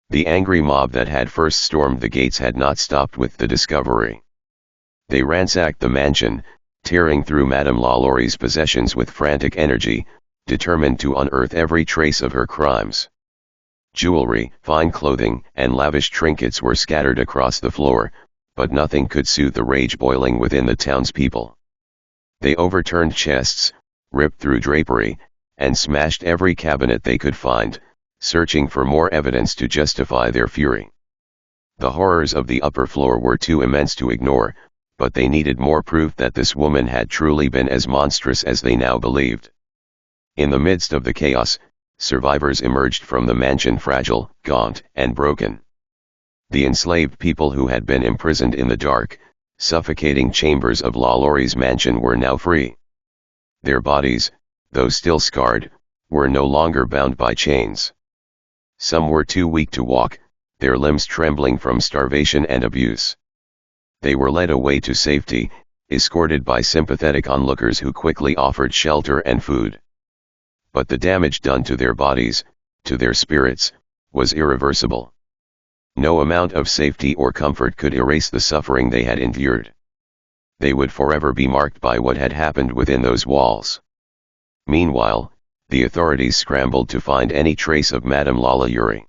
The angry mob that had first stormed the gates had not stopped with the discovery. They ransacked the mansion, tearing through Madame Lalaurie's possessions with frantic energy, determined to unearth every trace of her crimes. Jewelry, fine clothing, and lavish trinkets were scattered across the floor, but nothing could soothe the rage boiling within the townspeople. They overturned chests, ripped through drapery, and smashed every cabinet they could find, searching for more evidence to justify their fury. The horrors of the upper floor were too immense to ignore, but they needed more proof that this woman had truly been as monstrous as they now believed. In the midst of the chaos, survivors emerged from the mansion fragile, gaunt, and broken. The enslaved people who had been imprisoned in the dark, suffocating chambers of Lalaurie's mansion were now free. Their bodies, though still scarred, were no longer bound by chains. Some were too weak to walk, their limbs trembling from starvation and abuse. They were led away to safety, escorted by sympathetic onlookers who quickly offered shelter and food. But the damage done to their bodies, to their spirits, was irreversible. No amount of safety or comfort could erase the suffering they had endured. They would forever be marked by what had happened within those walls. Meanwhile, the authorities scrambled to find any trace of Madame Lalaurie.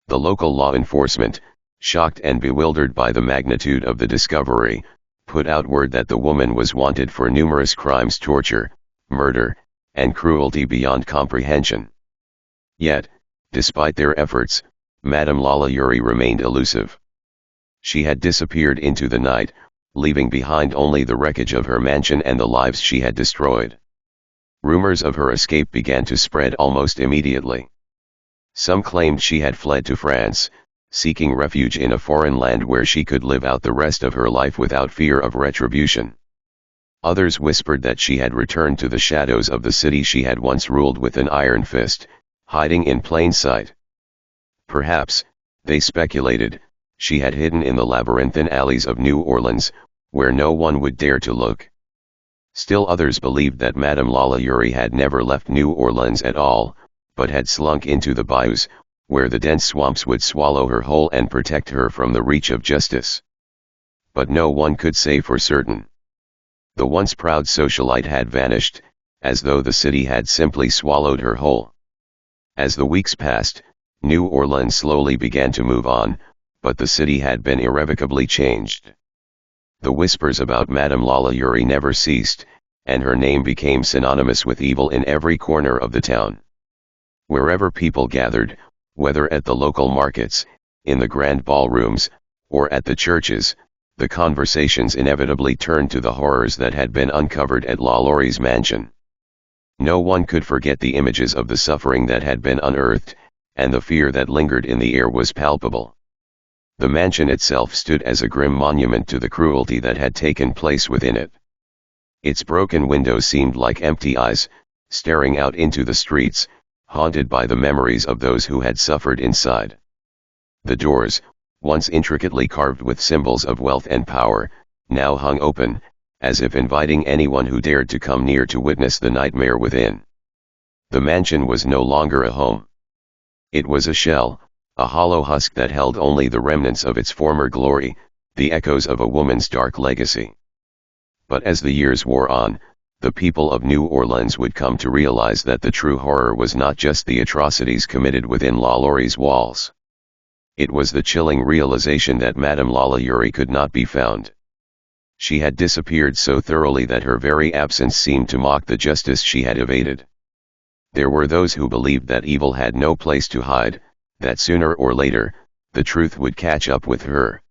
The local law enforcement, shocked and bewildered by the magnitude of the discovery, put out word that the woman was wanted for numerous crimes, torture, murder, and cruelty beyond comprehension. Yet, despite their efforts, Madame Lalaurie remained elusive. She had disappeared into the night, leaving behind only the wreckage of her mansion and the lives she had destroyed. Rumors of her escape began to spread almost immediately. Some claimed she had fled to France, seeking refuge in a foreign land where she could live out the rest of her life without fear of retribution. Others whispered that she had returned to the shadows of the city she had once ruled with an iron fist, hiding in plain sight. Perhaps, they speculated, she had hidden in the labyrinthine alleys of New Orleans, where no one would dare to look. Still others believed that Madame Lalaurie had never left New Orleans at all, but had slunk into the bayous, where the dense swamps would swallow her whole and protect her from the reach of justice. But no one could say for certain. The once proud socialite had vanished, as though the city had simply swallowed her whole. As the weeks passed, New Orleans slowly began to move on, but the city had been irrevocably changed. The whispers about Madame Lalaurie never ceased, and her name became synonymous with evil in every corner of the town. Wherever people gathered, whether at the local markets, in the grand ballrooms, or at the churches, the conversations inevitably turned to the horrors that had been uncovered at Lalaurie's mansion. No one could forget the images of the suffering that had been unearthed, and the fear that lingered in the air was palpable. The mansion itself stood as a grim monument to the cruelty that had taken place within it. Its broken windows seemed like empty eyes, staring out into the streets, haunted by the memories of those who had suffered inside. The doors, once intricately carved with symbols of wealth and power, now hung open, as if inviting anyone who dared to come near to witness the nightmare within. The mansion was no longer a home. It was a shell, a hollow husk that held only the remnants of its former glory, the echoes of a woman's dark legacy. But as the years wore on, the people of New Orleans would come to realize that the true horror was not just the atrocities committed within Lalaurie's walls. It was the chilling realization that Madame Lalaurie could not be found. She had disappeared so thoroughly that her very absence seemed to mock the justice she had evaded. There were those who believed that evil had no place to hide, that sooner or later, the truth would catch up with her.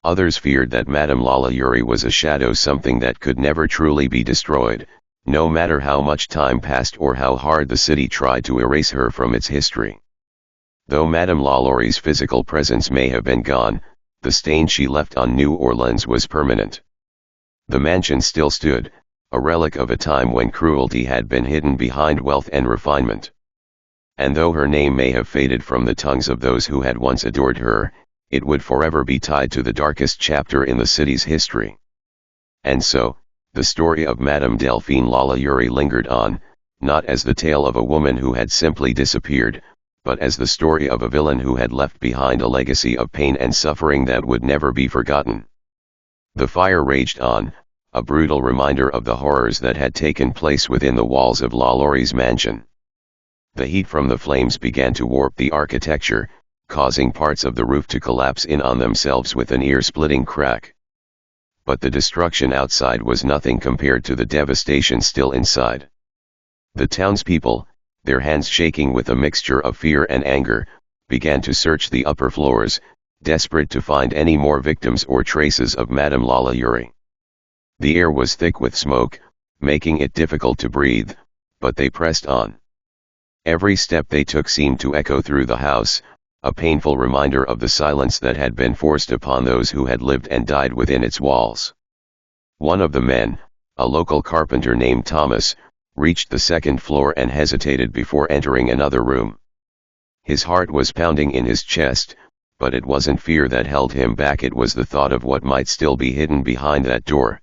Others feared that Madame Lalaurie was a shadow, something that could never truly be destroyed, no matter how much time passed or how hard the city tried to erase her from its history. Though Madame Lalaurie's physical presence may have been gone, the stain she left on New Orleans was permanent. The mansion still stood, a relic of a time when cruelty had been hidden behind wealth and refinement. And though her name may have faded from the tongues of those who had once adored her, it would forever be tied to the darkest chapter in the city's history. And so, the story of Madame Delphine Lalaurie lingered on, not as the tale of a woman who had simply disappeared, but as the story of a villain who had left behind a legacy of pain and suffering that would never be forgotten. The fire raged on, a brutal reminder of the horrors that had taken place within the walls of Lalaurie's mansion. The heat from the flames began to warp the architecture, causing parts of the roof to collapse in on themselves with an ear-splitting crack. But the destruction outside was nothing compared to the devastation still inside. The townspeople, their hands shaking with a mixture of fear and anger, began to search the upper floors, desperate to find any more victims or traces of Madame Lalaurie. The air was thick with smoke, making it difficult to breathe, but they pressed on. Every step they took seemed to echo through the house, a painful reminder of the silence that had been forced upon those who had lived and died within its walls. One of the men, a local carpenter named Thomas, reached the second floor and hesitated before entering another room. His heart was pounding in his chest, but it wasn't fear that held him back, it was the thought of what might still be hidden behind that door.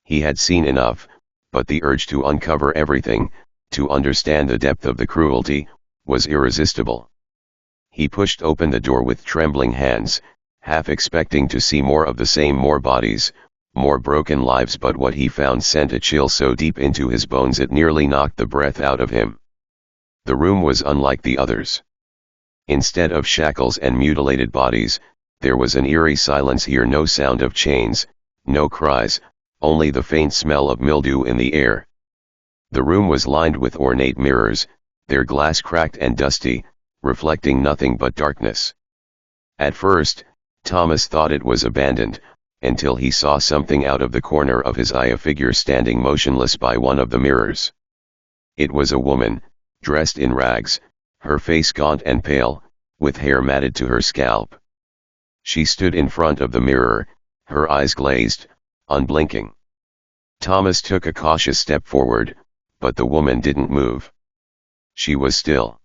He had seen enough, but the urge to uncover everything, to understand the depth of the cruelty, was irresistible. He pushed open the door with trembling hands, half expecting to see more of the same, more bodies, more broken lives, but what he found sent a chill so deep into his bones it nearly knocked the breath out of him. The room was unlike the others. Instead of shackles and mutilated bodies, there was an eerie silence here, no sound of chains, no cries, only the faint smell of mildew in the air. The room was lined with ornate mirrors, their glass cracked and dusty, reflecting nothing but darkness. At first, Thomas thought it was abandoned, until he saw something out of the corner of his eye, a figure standing motionless by one of the mirrors. It was a woman, dressed in rags, her face gaunt and pale, with hair matted to her scalp. She stood in front of the mirror, her eyes glazed, unblinking. Thomas took a cautious step forward, but the woman didn't move. She was still.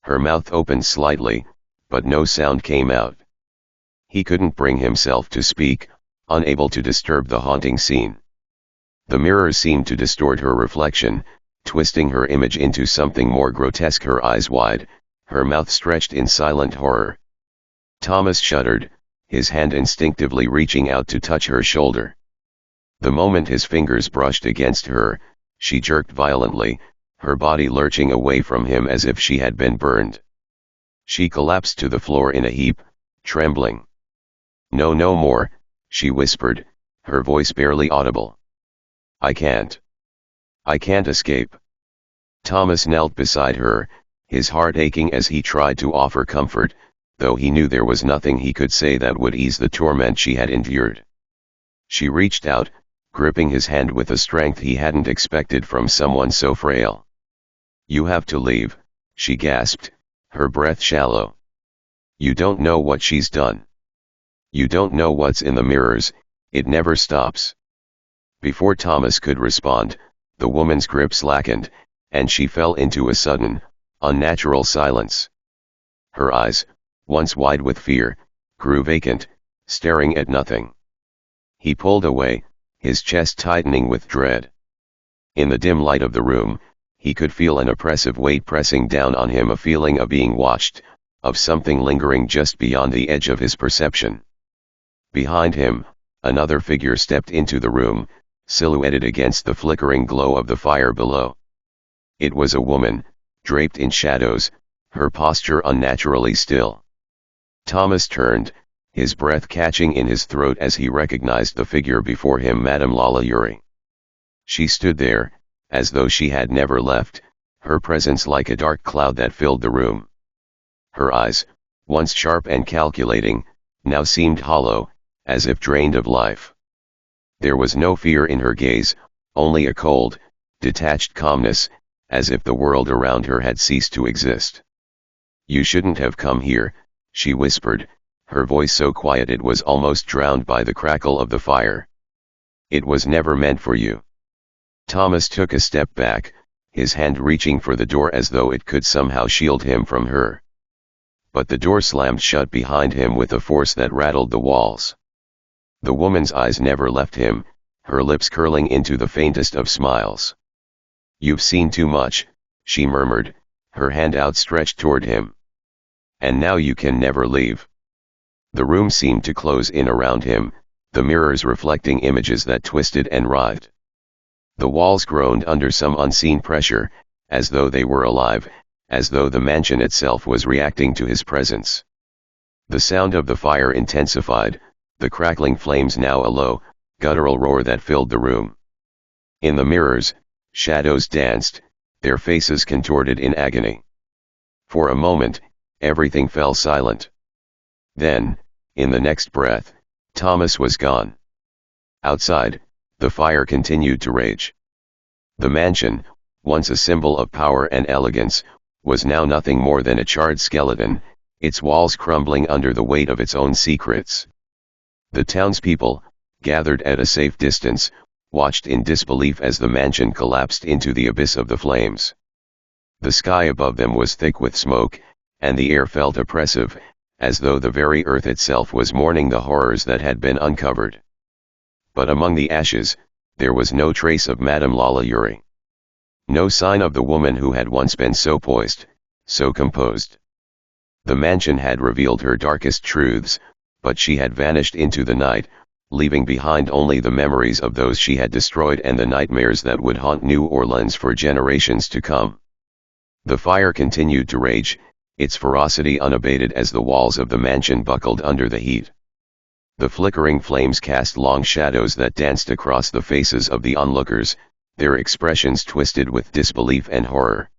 Her mouth opened slightly, but no sound came out. He couldn't bring himself to speak, unable to disturb the haunting scene. The mirror seemed to distort her reflection, twisting her image into something more grotesque, her eyes wide, her mouth stretched in silent horror. Thomas shuddered, his hand instinctively reaching out to touch her shoulder. The moment his fingers brushed against her, she jerked violently, her body lurching away from him as if she had been burned. She collapsed to the floor in a heap, trembling. "No, no more," she whispered, her voice barely audible. I can't escape." Thomas knelt beside her, his heart aching as he tried to offer comfort, though he knew there was nothing he could say that would ease the torment she had endured. She reached out, gripping his hand with a strength he hadn't expected from someone so frail. "You have to leave," she gasped, her breath shallow. You don't know what she's done. You don't know what's in the mirrors, it never stops. Before Thomas could respond, the woman's grip slackened, and she fell into a sudden, unnatural silence. Her eyes, once wide with fear, grew vacant, staring at nothing. He pulled away, his chest tightening with dread. In the dim light of the room, he could feel an oppressive weight pressing down on him, a feeling of being watched, of something lingering just beyond the edge of his perception. Behind him, another figure stepped into the room, silhouetted against the flickering glow of the fire below. It was a woman, draped in shadows, her posture unnaturally still. Thomas turned, his breath catching in his throat as he recognized the figure before him, Madame Lalaurie. She stood there, as though she had never left, her presence like a dark cloud that filled the room. Her eyes, once sharp and calculating, now seemed hollow, as if drained of life. There was no fear in her gaze, only a cold, detached calmness, as if the world around her had ceased to exist. "You shouldn't have come here," she whispered, her voice so quiet it was almost drowned by the crackle of the fire. "It was never meant for you." Thomas took a step back, his hand reaching for the door as though it could somehow shield him from her. But the door slammed shut behind him with a force that rattled the walls. The woman's eyes never left him, her lips curling into the faintest of smiles. "You've seen too much," she murmured, her hand outstretched toward him. "And now you can never leave." The room seemed to close in around him, the mirrors reflecting images that twisted and writhed. The walls groaned under some unseen pressure, as though they were alive, as though the mansion itself was reacting to his presence. The sound of the fire intensified, the crackling flames now a low, guttural roar that filled the room. In the mirrors, shadows danced, their faces contorted in agony. For a moment, everything fell silent. Then, in the next breath, Thomas was gone. Outside, the fire continued to rage. The mansion, once a symbol of power and elegance, was now nothing more than a charred skeleton, its walls crumbling under the weight of its own secrets. The townspeople, gathered at a safe distance, watched in disbelief as the mansion collapsed into the abyss of the flames. The sky above them was thick with smoke, and the air felt oppressive, as though the very earth itself was mourning the horrors that had been uncovered. But among the ashes, there was no trace of Madame Lalaurie. No sign of the woman who had once been so poised, so composed. The mansion had revealed her darkest truths, but she had vanished into the night, leaving behind only the memories of those she had destroyed and the nightmares that would haunt New Orleans for generations to come. The fire continued to rage, its ferocity unabated as the walls of the mansion buckled under the heat. The flickering flames cast long shadows that danced across the faces of the onlookers, their expressions twisted with disbelief and horror.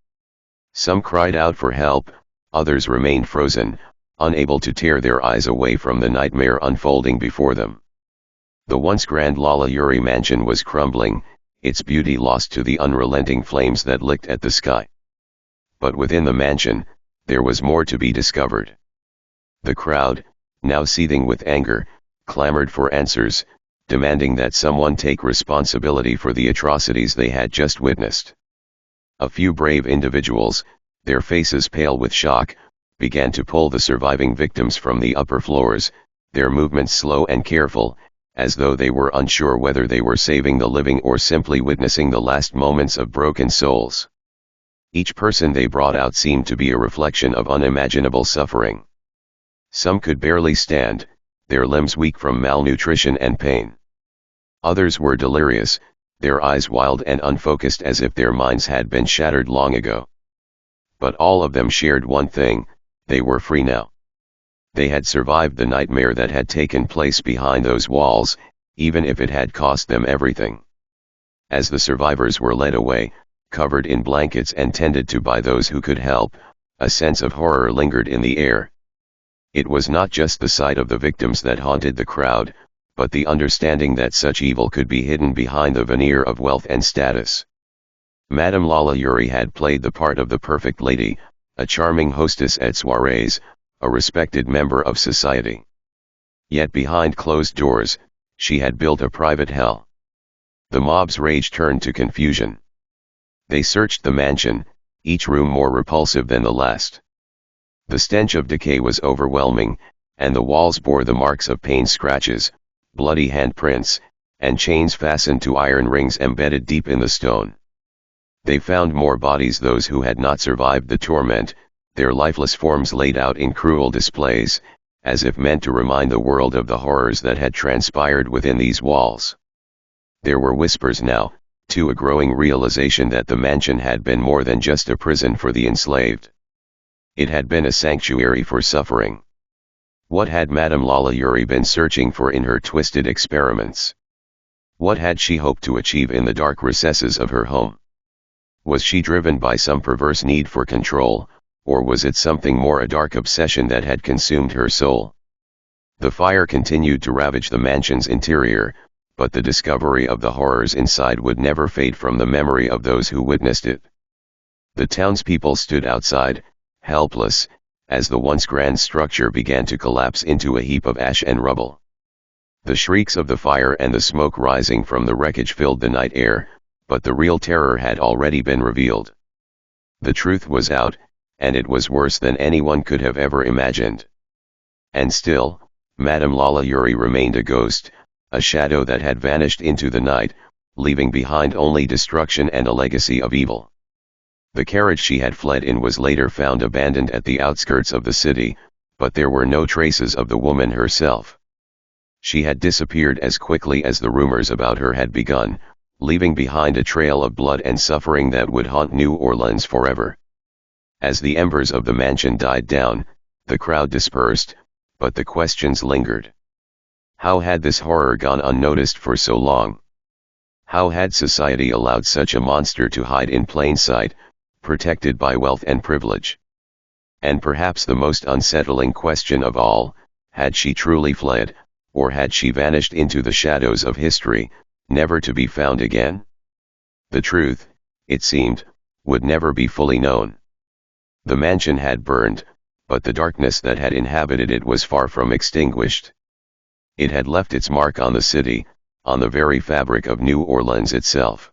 Some cried out for help, others remained frozen, unable to tear their eyes away from the nightmare unfolding before them. The once grand Lalaurie mansion was crumbling, its beauty lost to the unrelenting flames that licked at the sky. But within the mansion, there was more to be discovered. The crowd, now seething with anger, clamored for answers, demanding that someone take responsibility for the atrocities they had just witnessed. A few brave individuals, their faces pale with shock, began to pull the surviving victims from the upper floors, their movements slow and careful, as though they were unsure whether they were saving the living or simply witnessing the last moments of broken souls. Each person they brought out seemed to be a reflection of unimaginable suffering. Some could barely stand, their limbs weak from malnutrition and pain. Others were delirious, their eyes wild and unfocused as if their minds had been shattered long ago. But all of them shared one thing: they were free now. They had survived the nightmare that had taken place behind those walls, even if it had cost them everything. As the survivors were led away, covered in blankets and tended to by those who could help, a sense of horror lingered in the air. It was not just the sight of the victims that haunted the crowd, but the understanding that such evil could be hidden behind the veneer of wealth and status. Madame Lalaurie had played the part of the perfect lady, a charming hostess at soirees, a respected member of society. Yet behind closed doors, she had built a private hell. The mob's rage turned to confusion. They searched the mansion, each room more repulsive than the last. The stench of decay was overwhelming, and the walls bore the marks of pain scratches, bloody handprints, and chains fastened to iron rings embedded deep in the stone. They found more bodies, those who had not survived the torment, their lifeless forms laid out in cruel displays, as if meant to remind the world of the horrors that had transpired within these walls. There were whispers now, too, a growing realization that the mansion had been more than just a prison for the enslaved. It had been a sanctuary for suffering. What had Madame Lalaurie been searching for in her twisted experiments? What had she hoped to achieve in the dark recesses of her home? Was she driven by some perverse need for control, or was it something more, a dark obsession that had consumed her soul? The fire continued to ravage the mansion's interior, but the discovery of the horrors inside would never fade from the memory of those who witnessed it. The townspeople stood outside, helpless, as the once grand structure began to collapse into a heap of ash and rubble. The shrieks of the fire and the smoke rising from the wreckage filled the night air, but the real terror had already been revealed. The truth was out, and it was worse than anyone could have ever imagined. And still, Madame Lalaurie remained a ghost, a shadow that had vanished into the night, leaving behind only destruction and a legacy of evil. The carriage she had fled in was later found abandoned at the outskirts of the city, but there were no traces of the woman herself. She had disappeared as quickly as the rumors about her had begun, leaving behind a trail of blood and suffering that would haunt New Orleans forever. As the embers of the mansion died down, the crowd dispersed, but the questions lingered. How had this horror gone unnoticed for so long? How had society allowed such a monster to hide in plain sight, protected by wealth and privilege? And perhaps the most unsettling question of all, had she truly fled, or had she vanished into the shadows of history, never to be found again? The truth, it seemed, would never be fully known. The mansion had burned, but the darkness that had inhabited it was far from extinguished. It had left its mark on the city, on the very fabric of New Orleans itself.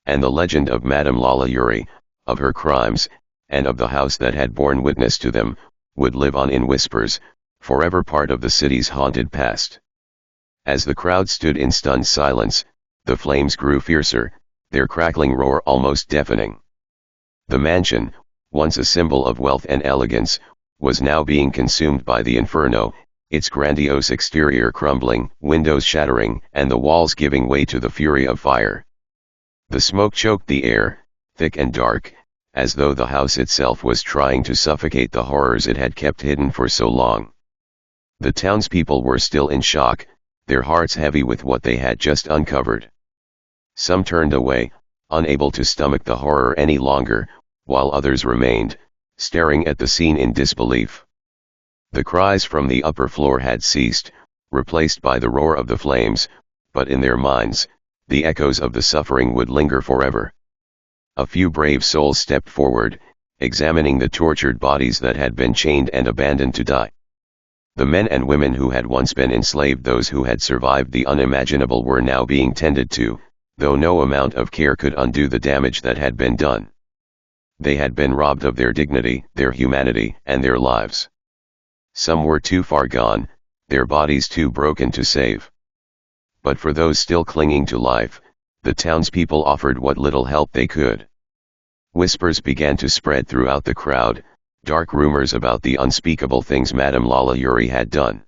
And the legend of Madame Lalaurie, of her crimes, and of the house that had borne witness to them, would live on in whispers, forever part of the city's haunted past. As the crowd stood in stunned silence, the flames grew fiercer, their crackling roar almost deafening. The mansion, once a symbol of wealth and elegance, was now being consumed by the inferno, its grandiose exterior crumbling, windows shattering, and the walls giving way to the fury of fire. The smoke choked the air, thick and dark, as though the house itself was trying to suffocate the horrors it had kept hidden for so long. The townspeople were still in shock, their hearts heavy with what they had just uncovered. Some turned away, unable to stomach the horror any longer, while others remained, staring at the scene in disbelief. The cries from the upper floor had ceased, replaced by the roar of the flames, but in their minds, the echoes of the suffering would linger forever. A few brave souls stepped forward, examining the tortured bodies that had been chained and abandoned to die. The men and women who had once been enslaved, those who had survived the unimaginable, were now being tended to, though no amount of care could undo the damage that had been done. They had been robbed of their dignity, their humanity, and their lives. Some were too far gone, their bodies too broken to save. But for those still clinging to life, the townspeople offered what little help they could. Whispers began to spread throughout the crowd, dark rumors about the unspeakable things Madame Lalaurie had done.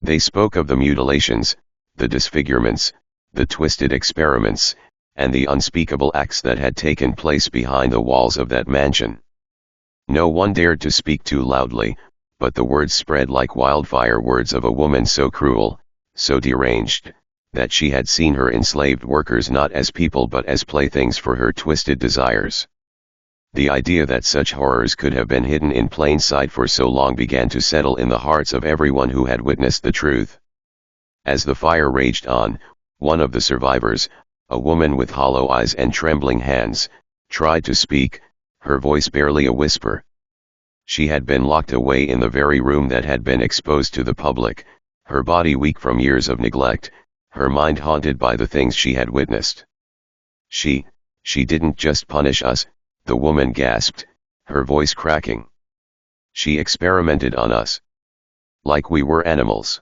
They spoke of the mutilations, the disfigurements, the twisted experiments, and the unspeakable acts that had taken place behind the walls of that mansion. No one dared to speak too loudly, but the words spread like wildfire, words of a woman so cruel, so deranged, that she had seen her enslaved workers not as people but as playthings for her twisted desires. The idea that such horrors could have been hidden in plain sight for so long began to settle in the hearts of everyone who had witnessed the truth. As the fire raged on, one of the survivors, a woman with hollow eyes and trembling hands, tried to speak, her voice barely a whisper. She had been locked away in the very room that had been exposed to the public, her body weak from years of neglect, her mind haunted by the things she had witnessed. She didn't just punish us, the woman gasped, her voice cracking. She experimented on us. Like we were animals.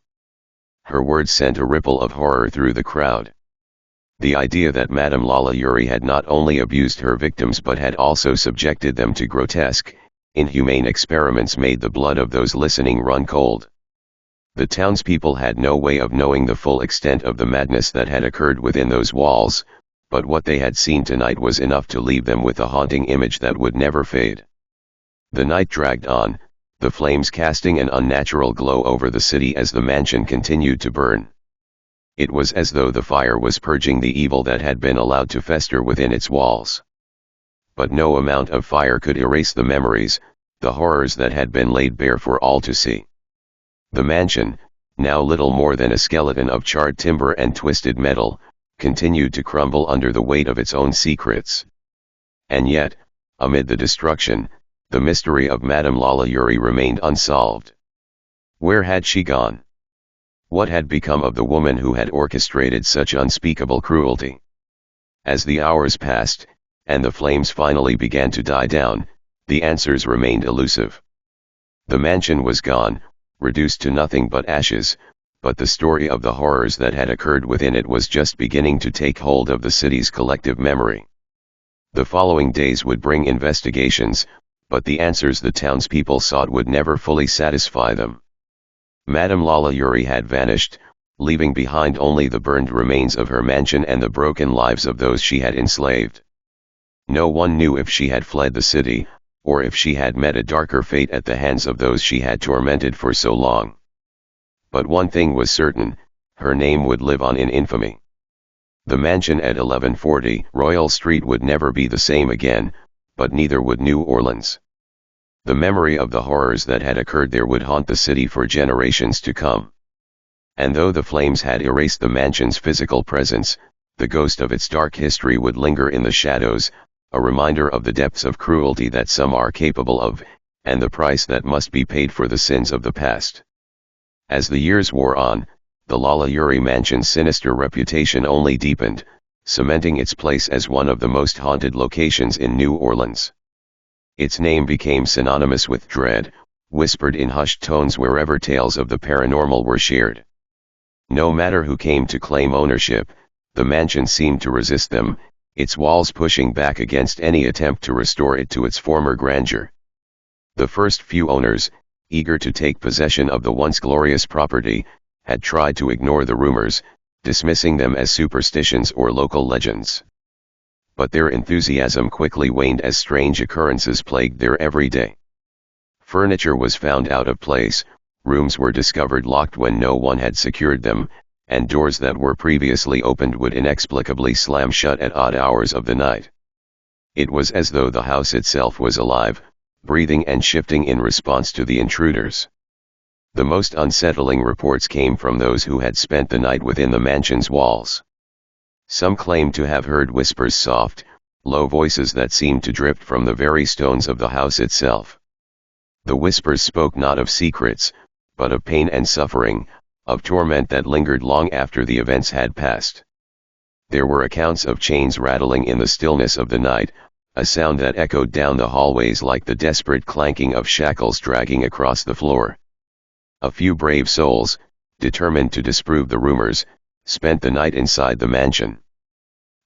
Her words sent a ripple of horror through the crowd. The idea that Madame Lalaurie had not only abused her victims but had also subjected them to grotesque, inhumane experiments made the blood of those listening run cold. The townspeople had no way of knowing the full extent of the madness that had occurred within those walls, but what they had seen tonight was enough to leave them with a haunting image that would never fade. The night dragged on, the flames casting an unnatural glow over the city as the mansion continued to burn. It was as though the fire was purging the evil that had been allowed to fester within its walls. But no amount of fire could erase the memories, the horrors that had been laid bare for all to see. The mansion, now little more than a skeleton of charred timber and twisted metal, continued to crumble under the weight of its own secrets. And yet, amid the destruction, the mystery of Madame Lalaurie remained unsolved. Where had she gone? What had become of the woman who had orchestrated such unspeakable cruelty? As the hours passed, and the flames finally began to die down, the answers remained elusive. The mansion was gone, reduced to nothing but ashes, but the story of the horrors that had occurred within it was just beginning to take hold of the city's collective memory. The following days would bring investigations, but the answers the townspeople sought would never fully satisfy them. Madame Lalaurie had vanished, leaving behind only the burned remains of her mansion and the broken lives of those she had enslaved. No one knew if she had fled the city, or if she had met a darker fate at the hands of those she had tormented for so long. But one thing was certain, her name would live on in infamy. The mansion at 1140 Royal Street would never be the same again, but neither would New Orleans. The memory of the horrors that had occurred there would haunt the city for generations to come. And though the flames had erased the mansion's physical presence, the ghost of its dark history would linger in the shadows, a reminder of the depths of cruelty that some are capable of, and the price that must be paid for the sins of the past. As the years wore on, the Lalaurie mansion's sinister reputation only deepened, cementing its place as one of the most haunted locations in New Orleans. Its name became synonymous with dread, whispered in hushed tones wherever tales of the paranormal were shared. No matter who came to claim ownership, the mansion seemed to resist them, its walls pushing back against any attempt to restore it to its former grandeur. The first few owners, eager to take possession of the once glorious property, had tried to ignore the rumors, dismissing them as superstitions or local legends. But their enthusiasm quickly waned as strange occurrences plagued their everyday. Furniture was found out of place, rooms were discovered locked when no one had secured them, and doors that were previously opened would inexplicably slam shut at odd hours of the night. It was as though the house itself was alive, breathing and shifting in response to the intruders. The most unsettling reports came from those who had spent the night within the mansion's walls. Some claimed to have heard whispers, soft, low voices that seemed to drift from the very stones of the house itself. The whispers spoke not of secrets, but of pain and suffering, of torment that lingered long after the events had passed. There were accounts of chains rattling in the stillness of the night, a sound that echoed down the hallways like the desperate clanking of shackles dragging across the floor. A few brave souls, determined to disprove the rumors, spent the night inside the mansion.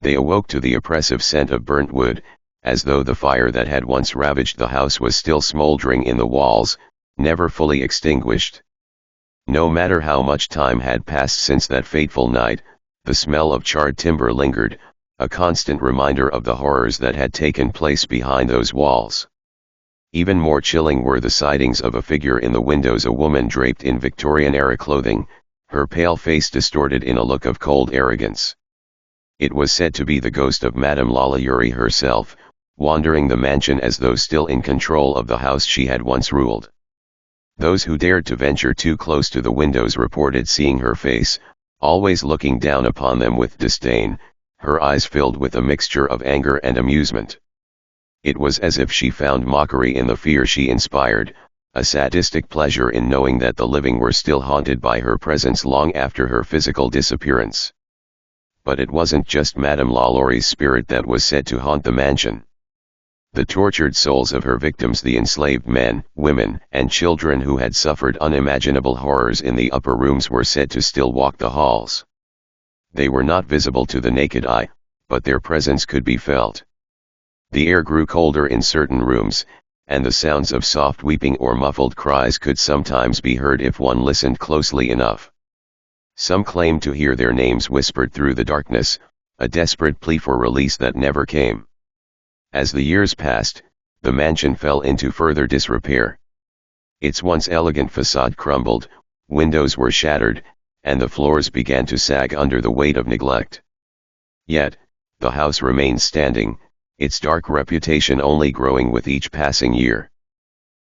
They awoke to the oppressive scent of burnt wood, as though the fire that had once ravaged the house was still smoldering in the walls, never fully extinguished. No matter how much time had passed since that fateful night, the smell of charred timber lingered, a constant reminder of the horrors that had taken place behind those walls. Even more chilling were the sightings of a figure in the windows, a woman draped in Victorian-era clothing, her pale face distorted in a look of cold arrogance. It was said to be the ghost of Madame Lalaurie herself, wandering the mansion as though still in control of the house she had once ruled. Those who dared to venture too close to the windows reported seeing her face, always looking down upon them with disdain, her eyes filled with a mixture of anger and amusement. It was as if she found mockery in the fear she inspired, a sadistic pleasure in knowing that the living were still haunted by her presence long after her physical disappearance. But it wasn't just Madame Lalaurie's spirit that was said to haunt the mansion. The tortured souls of her victims, the enslaved men, women, and children who had suffered unimaginable horrors in the upper rooms, were said to still walk the halls. They were not visible to the naked eye, but their presence could be felt. The air grew colder in certain rooms, and the sounds of soft weeping or muffled cries could sometimes be heard if one listened closely enough. Some claimed to hear their names whispered through the darkness, a desperate plea for release that never came. As the years passed, the mansion fell into further disrepair. Its once elegant facade crumbled, windows were shattered, and the floors began to sag under the weight of neglect. Yet, the house remained standing, its dark reputation only growing with each passing year.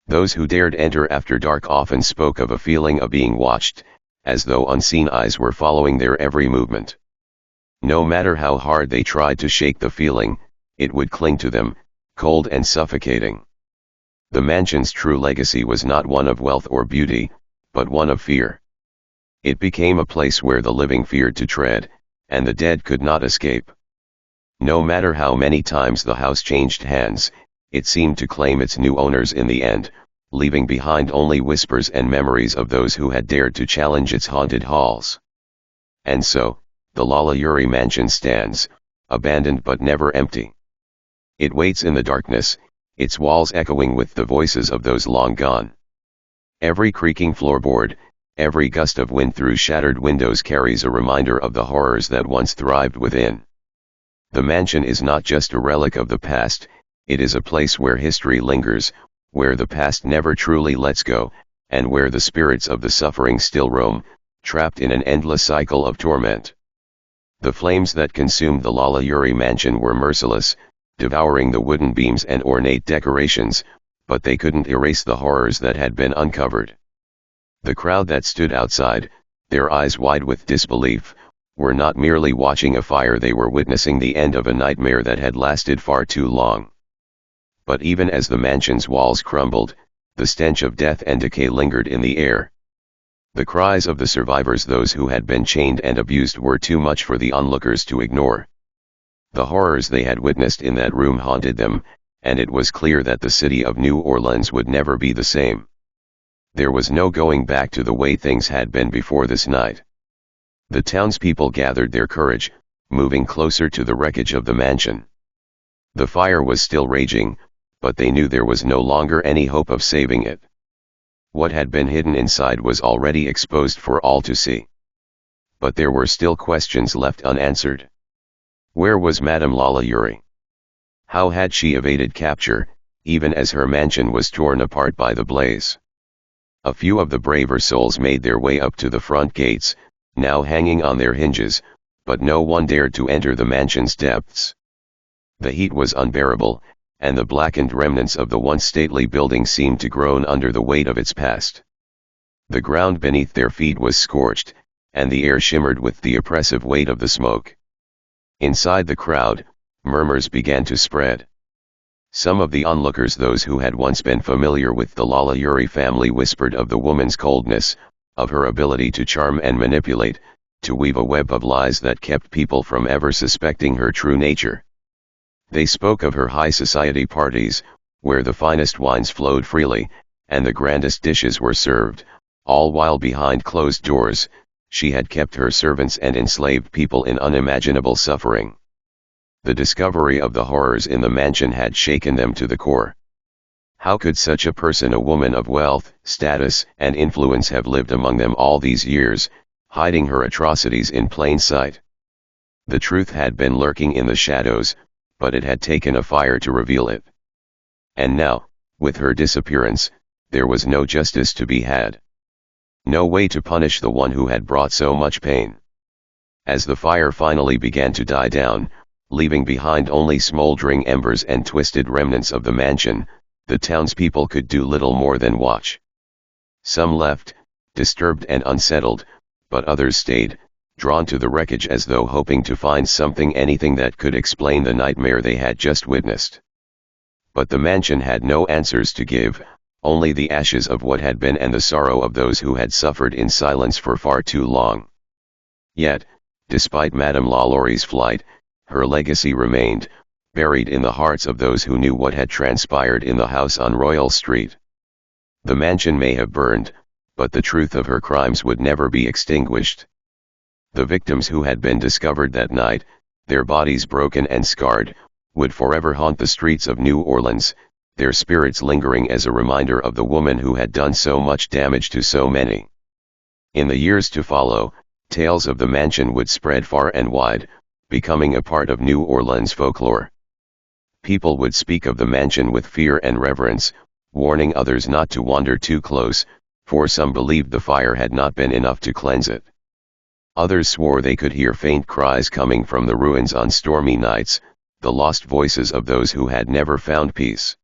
Those who dared enter after dark often spoke of a feeling of being watched, as though unseen eyes were following their every movement. No matter how hard they tried to shake the feeling, it would cling to them, cold and suffocating. The mansion's true legacy was not one of wealth or beauty, but one of fear. It became a place where the living feared to tread, and the dead could not escape. No matter how many times the house changed hands, it seemed to claim its new owners in the end, leaving behind only whispers and memories of those who had dared to challenge its haunted halls. And so, the Lalaurie mansion stands, abandoned but never empty. It waits in the darkness, its walls echoing with the voices of those long gone. Every creaking floorboard, every gust of wind through shattered windows carries a reminder of the horrors that once thrived within. The mansion is not just a relic of the past, it is a place where history lingers, where the past never truly lets go, and where the spirits of the suffering still roam, trapped in an endless cycle of torment. The flames that consumed the Lalaurie mansion were merciless, devouring the wooden beams and ornate decorations, but they couldn't erase the horrors that had been uncovered. The crowd that stood outside, their eyes wide with disbelief, were not merely watching a fire, they were witnessing the end of a nightmare that had lasted far too long. But even as the mansion's walls crumbled, the stench of death and decay lingered in the air. The cries of the survivors, those who had been chained and abused, were too much for the onlookers to ignore. The horrors they had witnessed in that room haunted them, and it was clear that the city of New Orleans would never be the same. There was no going back to the way things had been before this night. The townspeople gathered their courage, moving closer to the wreckage of the mansion. The fire was still raging, but they knew there was no longer any hope of saving it. What had been hidden inside was already exposed for all to see. But there were still questions left unanswered. Where was Madame Lalaurie? How had she evaded capture, even as her mansion was torn apart by the blaze? A few of the braver souls made their way up to the front gates, now hanging on their hinges, but no one dared to enter the mansion's depths. The heat was unbearable, and the blackened remnants of the once stately building seemed to groan under the weight of its past. The ground beneath their feet was scorched, and the air shimmered with the oppressive weight of the smoke. Inside the crowd, murmurs began to spread. Some of the onlookers, those who had once been familiar with the Lalaurie family, whispered of the woman's coldness, of her ability to charm and manipulate, to weave a web of lies that kept people from ever suspecting her true nature. They spoke of her high society parties, where the finest wines flowed freely, and the grandest dishes were served, all while behind closed doors, she had kept her servants and enslaved people in unimaginable suffering. The discovery of the horrors in the mansion had shaken them to the core. How could such a person, a woman of wealth, status, and influence, have lived among them all these years, hiding her atrocities in plain sight? The truth had been lurking in the shadows, but it had taken a fire to reveal it. And now, with her disappearance, there was no justice to be had. No way to punish the one who had brought so much pain. As the fire finally began to die down, leaving behind only smoldering embers and twisted remnants of the mansion, the townspeople could do little more than watch. Some left, disturbed and unsettled, but others stayed, drawn to the wreckage as though hoping to find something, anything that could explain the nightmare they had just witnessed. But the mansion had no answers to give, only the ashes of what had been and the sorrow of those who had suffered in silence for far too long. Yet, despite Madame Lalaurie's flight, her legacy remained, buried in the hearts of those who knew what had transpired in the house on Royal Street. The mansion may have burned, but the truth of her crimes would never be extinguished. The victims who had been discovered that night, their bodies broken and scarred, would forever haunt the streets of New Orleans, their spirits lingering as a reminder of the woman who had done so much damage to so many. In the years to follow, tales of the mansion would spread far and wide, becoming a part of New Orleans folklore. People would speak of the mansion with fear and reverence, warning others not to wander too close, for some believed the fire had not been enough to cleanse it. Others swore they could hear faint cries coming from the ruins on stormy nights, the lost voices of those who had never found peace.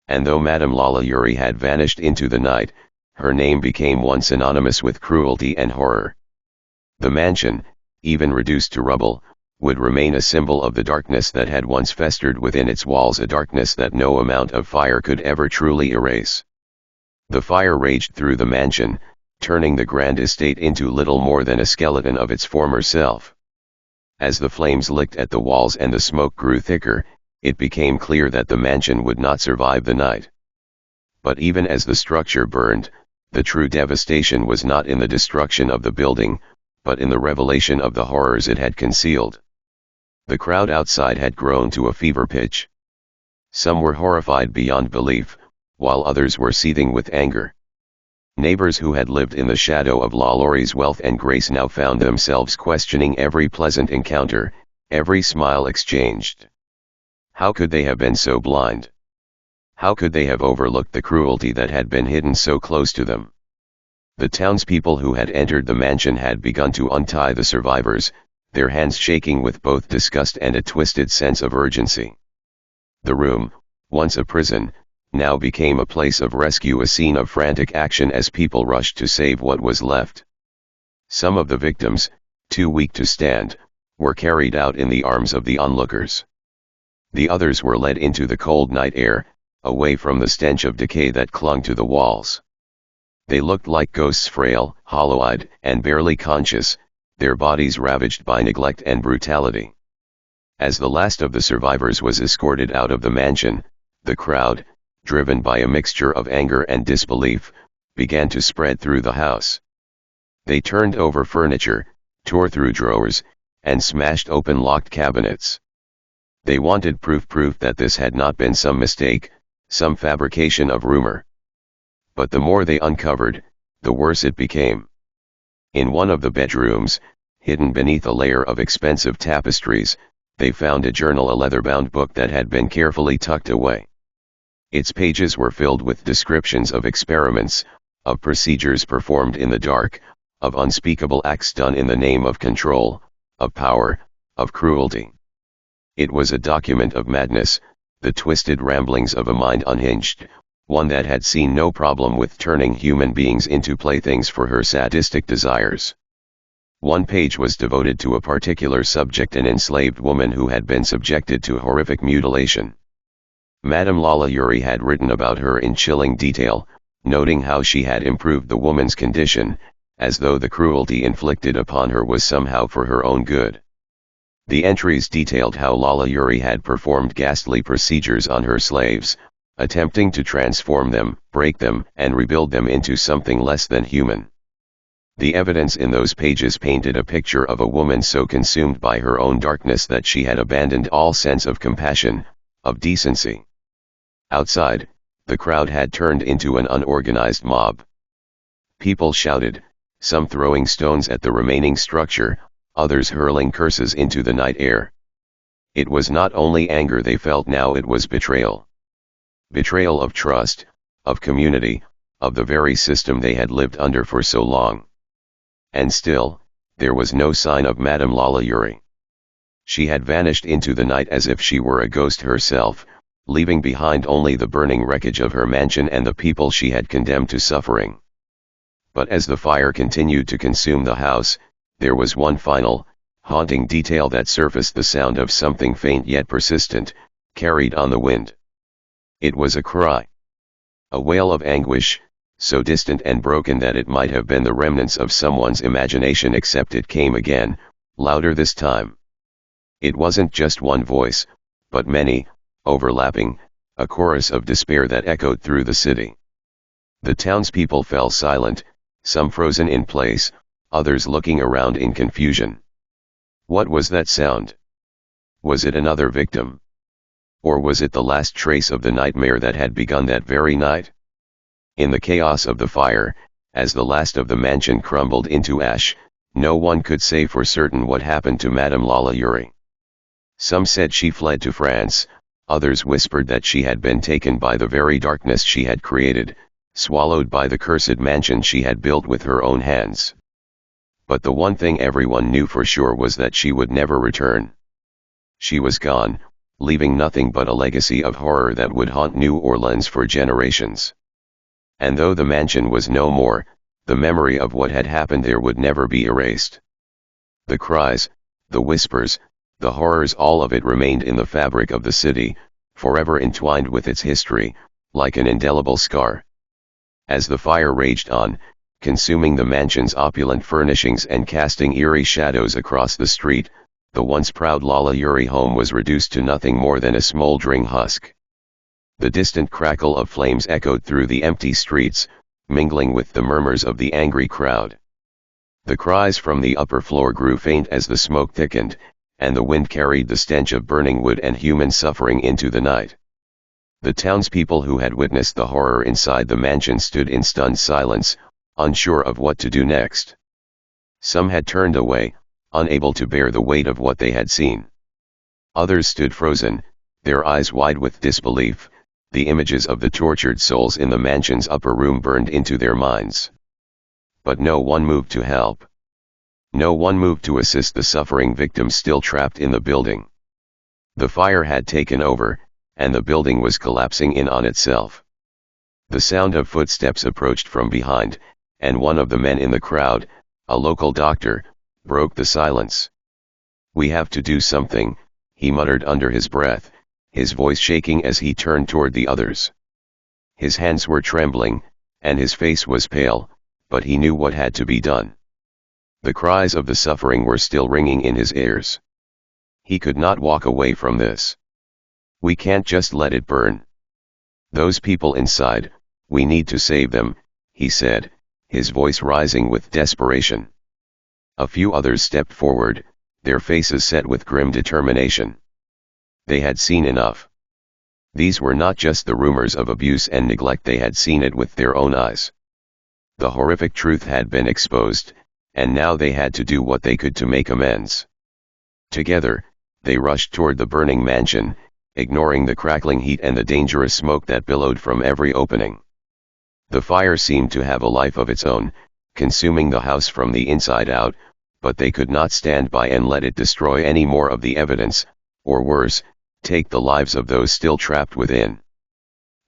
And though Madame Lalaurie had vanished into the night, her name became one synonymous with cruelty and horror. The mansion, even reduced to rubble, would remain a symbol of the darkness that had once festered within its walls, a darkness that no amount of fire could ever truly erase. The fire raged through the mansion, turning the grand estate into little more than a skeleton of its former self. As the flames licked at the walls and the smoke grew thicker, it became clear that the mansion would not survive the night. But even as the structure burned, the true devastation was not in the destruction of the building, but in the revelation of the horrors it had concealed. The crowd outside had grown to a fever pitch. Some were horrified beyond belief, while others were seething with anger. Neighbors who had lived in the shadow of Lalaurie's wealth and grace now found themselves questioning every pleasant encounter, every smile exchanged. How could they have been so blind? How could they have overlooked the cruelty that had been hidden so close to them? The townspeople who had entered the mansion had begun to untie the survivors, their hands shaking with both disgust and a twisted sense of urgency. The room, once a prison, now became a place of rescue, a scene of frantic action as people rushed to save what was left. Some of the victims, too weak to stand, were carried out in the arms of the onlookers. The others were led into the cold night air, away from the stench of decay that clung to the walls. They looked like ghosts, frail, hollow-eyed, and barely conscious, their bodies ravaged by neglect and brutality. As the last of the survivors was escorted out of the mansion, the crowd, driven by a mixture of anger and disbelief, began to spread through the house. They turned over furniture, tore through drawers, and smashed open locked cabinets. They wanted proof that this had not been some mistake, some fabrication of rumor. But the more they uncovered, the worse it became. In one of the bedrooms, hidden beneath a layer of expensive tapestries, they found a journal, a leather-bound book that had been carefully tucked away. Its pages were filled with descriptions of experiments, of procedures performed in the dark, of unspeakable acts done in the name of control, of power, of cruelty. It was a document of madness, the twisted ramblings of a mind unhinged, one that had seen no problem with turning human beings into playthings for her sadistic desires. One page was devoted to a particular subject, an enslaved woman who had been subjected to horrific mutilation. Madame Lalaurie had written about her in chilling detail, noting how she had improved the woman's condition, as though the cruelty inflicted upon her was somehow for her own good. The entries detailed how Lalaurie had performed ghastly procedures on her slaves, attempting to transform them, break them, and rebuild them into something less than human. The evidence in those pages painted a picture of a woman so consumed by her own darkness that she had abandoned all sense of compassion, of decency. Outside, the crowd had turned into an unorganized mob. People shouted, some throwing stones at the remaining structure, others hurling curses into the night air. It was not only anger they felt now, it was betrayal. Betrayal of trust, of community, of the very system they had lived under for so long. And still, there was no sign of Madame Lalaurie. She had vanished into the night as if she were a ghost herself, leaving behind only the burning wreckage of her mansion and the people she had condemned to suffering. But as the fire continued to consume the house, there was one final, haunting detail that surfaced: the sound of something faint yet persistent, carried on the wind. It was a cry. A wail of anguish, so distant and broken that it might have been the remnants of someone's imagination, except it came again, louder this time. It wasn't just one voice, but many, overlapping, a chorus of despair that echoed through the city. The townspeople fell silent, some frozen in place, others looking around in confusion. What was that sound? Was it another victim? Or was it the last trace of the nightmare that had begun that very night? In the chaos of the fire, as the last of the mansion crumbled into ash, no one could say for certain what happened to Madame Lalaurie. Some said she fled to France, others whispered that she had been taken by the very darkness she had created, swallowed by the cursed mansion she had built with her own hands. But the one thing everyone knew for sure was that she would never return. She was gone, leaving nothing but a legacy of horror that would haunt New Orleans for generations. And though the mansion was no more, the memory of what had happened there would never be erased. The cries, the whispers, the horrors, all of it remained in the fabric of the city, forever entwined with its history, like an indelible scar. As the fire raged on, consuming the mansion's opulent furnishings and casting eerie shadows across the street, the once proud Lalaurie home was reduced to nothing more than a smoldering husk. The distant crackle of flames echoed through the empty streets, mingling with the murmurs of the angry crowd. The cries from the upper floor grew faint as the smoke thickened, and the wind carried the stench of burning wood and human suffering into the night. The townspeople who had witnessed the horror inside the mansion stood in stunned silence, unsure of what to do next. Some had turned away, unable to bear the weight of what they had seen. Others stood frozen, their eyes wide with disbelief, the images of the tortured souls in the mansion's upper room burned into their minds. But no one moved to help. No one moved to assist the suffering victims still trapped in the building. The fire had taken over, and the building was collapsing in on itself. The sound of footsteps approached from behind, and one of the men in the crowd, a local doctor, broke the silence. "We have to do something," he muttered under his breath, his voice shaking as he turned toward the others. His hands were trembling, and his face was pale, but he knew what had to be done. The cries of the suffering were still ringing in his ears. He could not walk away from this. "We can't just let it burn. Those people inside, we need to save them," he said, his voice rising with desperation. A few others stepped forward, their faces set with grim determination. They had seen enough. These were not just the rumors of abuse and neglect, they had seen it with their own eyes. The horrific truth had been exposed, and now they had to do what they could to make amends. Together, they rushed toward the burning mansion, ignoring the crackling heat and the dangerous smoke that billowed from every opening. The fire seemed to have a life of its own, consuming the house from the inside out, but they could not stand by and let it destroy any more of the evidence, or worse, take the lives of those still trapped within.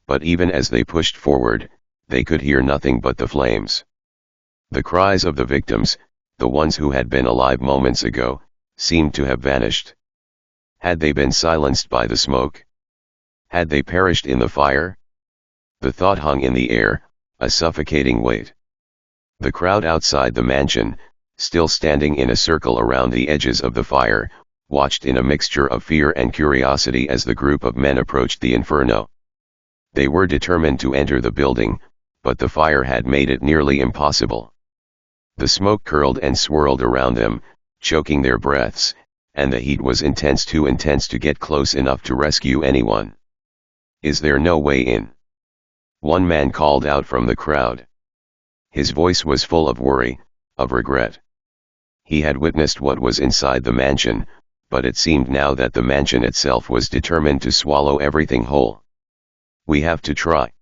But even as they pushed forward, they could hear nothing but the flames. The cries of the victims, the ones who had been alive moments ago, seemed to have vanished. Had they been silenced by the smoke? Had they perished in the fire? The thought hung in the air, a suffocating weight. The crowd outside the mansion, still standing in a circle around the edges of the fire, watched in a mixture of fear and curiosity as the group of men approached the inferno. They were determined to enter the building, but the fire had made it nearly impossible. The smoke curled and swirled around them, choking their breaths, and the heat was too intense to get close enough to rescue anyone. "Is there no way in?" one man called out from the crowd. His voice was full of worry, of regret. He had witnessed what was inside the mansion, but it seemed now that the mansion itself was determined to swallow everything whole. "We have to try,"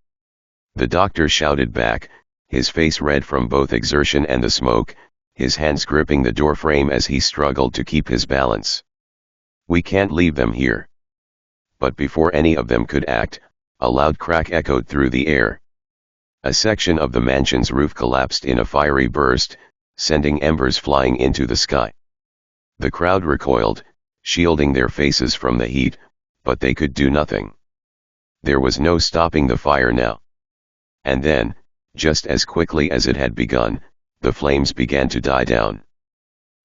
the doctor shouted back, his face red from both exertion and the smoke, his hands gripping the door frame as he struggled to keep his balance. "We can't leave them here." But before any of them could act, a loud crack echoed through the air. A section of the mansion's roof collapsed in a fiery burst, sending embers flying into the sky. The crowd recoiled, shielding their faces from the heat, but they could do nothing. There was no stopping the fire now. And then, just as quickly as it had begun, the flames began to die down.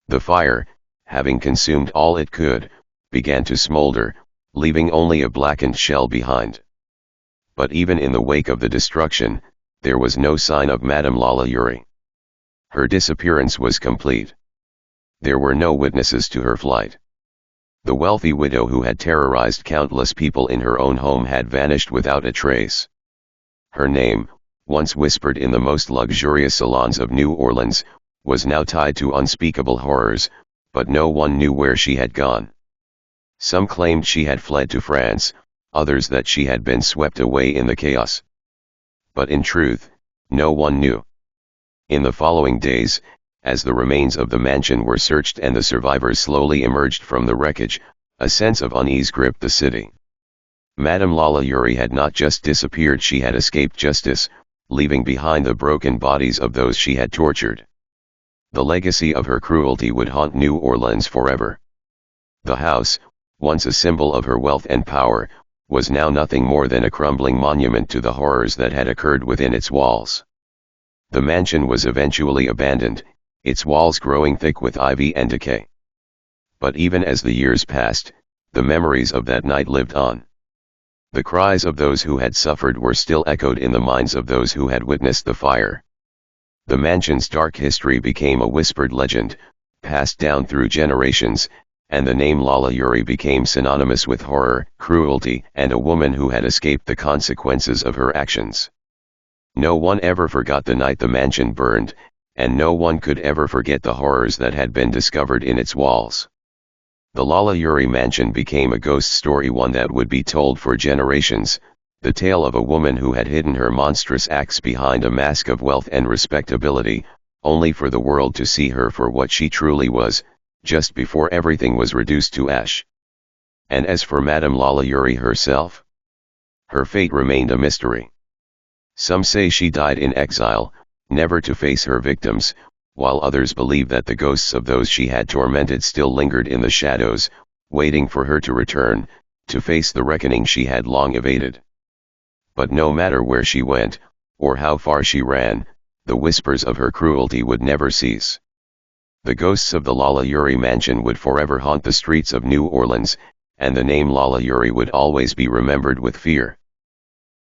The fire, having consumed all it could, began to smolder, leaving only a blackened shell behind. But even in the wake of the destruction, there was no sign of Madame Lalaurie. Her disappearance was complete. There were no witnesses to her flight. The wealthy widow who had terrorized countless people in her own home had vanished without a trace. Her name, once whispered in the most luxurious salons of New Orleans, was now tied to unspeakable horrors, but no one knew where she had gone. Some claimed she had fled to France, others that she had been swept away in the chaos. But in truth, no one knew. In the following days, as the remains of the mansion were searched and the survivors slowly emerged from the wreckage, a sense of unease gripped the city. Madame Lalaurie had not just disappeared, she had escaped justice, leaving behind the broken bodies of those she had tortured. The legacy of her cruelty would haunt New Orleans forever. The house, once a symbol of her wealth and power, was now nothing more than a crumbling monument to the horrors that had occurred within its walls. The mansion was eventually abandoned, its walls growing thick with ivy and decay. But even as the years passed, the memories of that night lived on. The cries of those who had suffered were still echoed in the minds of those who had witnessed the fire. The mansion's dark history became a whispered legend, passed down through generations, and the name Lalaurie became synonymous with horror, cruelty, and a woman who had escaped the consequences of her actions. No one ever forgot the night the mansion burned, and no one could ever forget the horrors that had been discovered in its walls. The Lalaurie mansion became a ghost story, one that would be told for generations, the tale of a woman who had hidden her monstrous acts behind a mask of wealth and respectability, only for the world to see her for what she truly was, just before everything was reduced to ash. And as for Madame Lalaurie herself, her fate remained a mystery. Some say she died in exile, never to face her victims, while others believe that the ghosts of those she had tormented still lingered in the shadows, waiting for her to return, to face the reckoning she had long evaded. But no matter where she went, or how far she ran, the whispers of her cruelty would never cease. The ghosts of the Lalaurie mansion would forever haunt the streets of New Orleans, and the name Lalaurie would always be remembered with fear.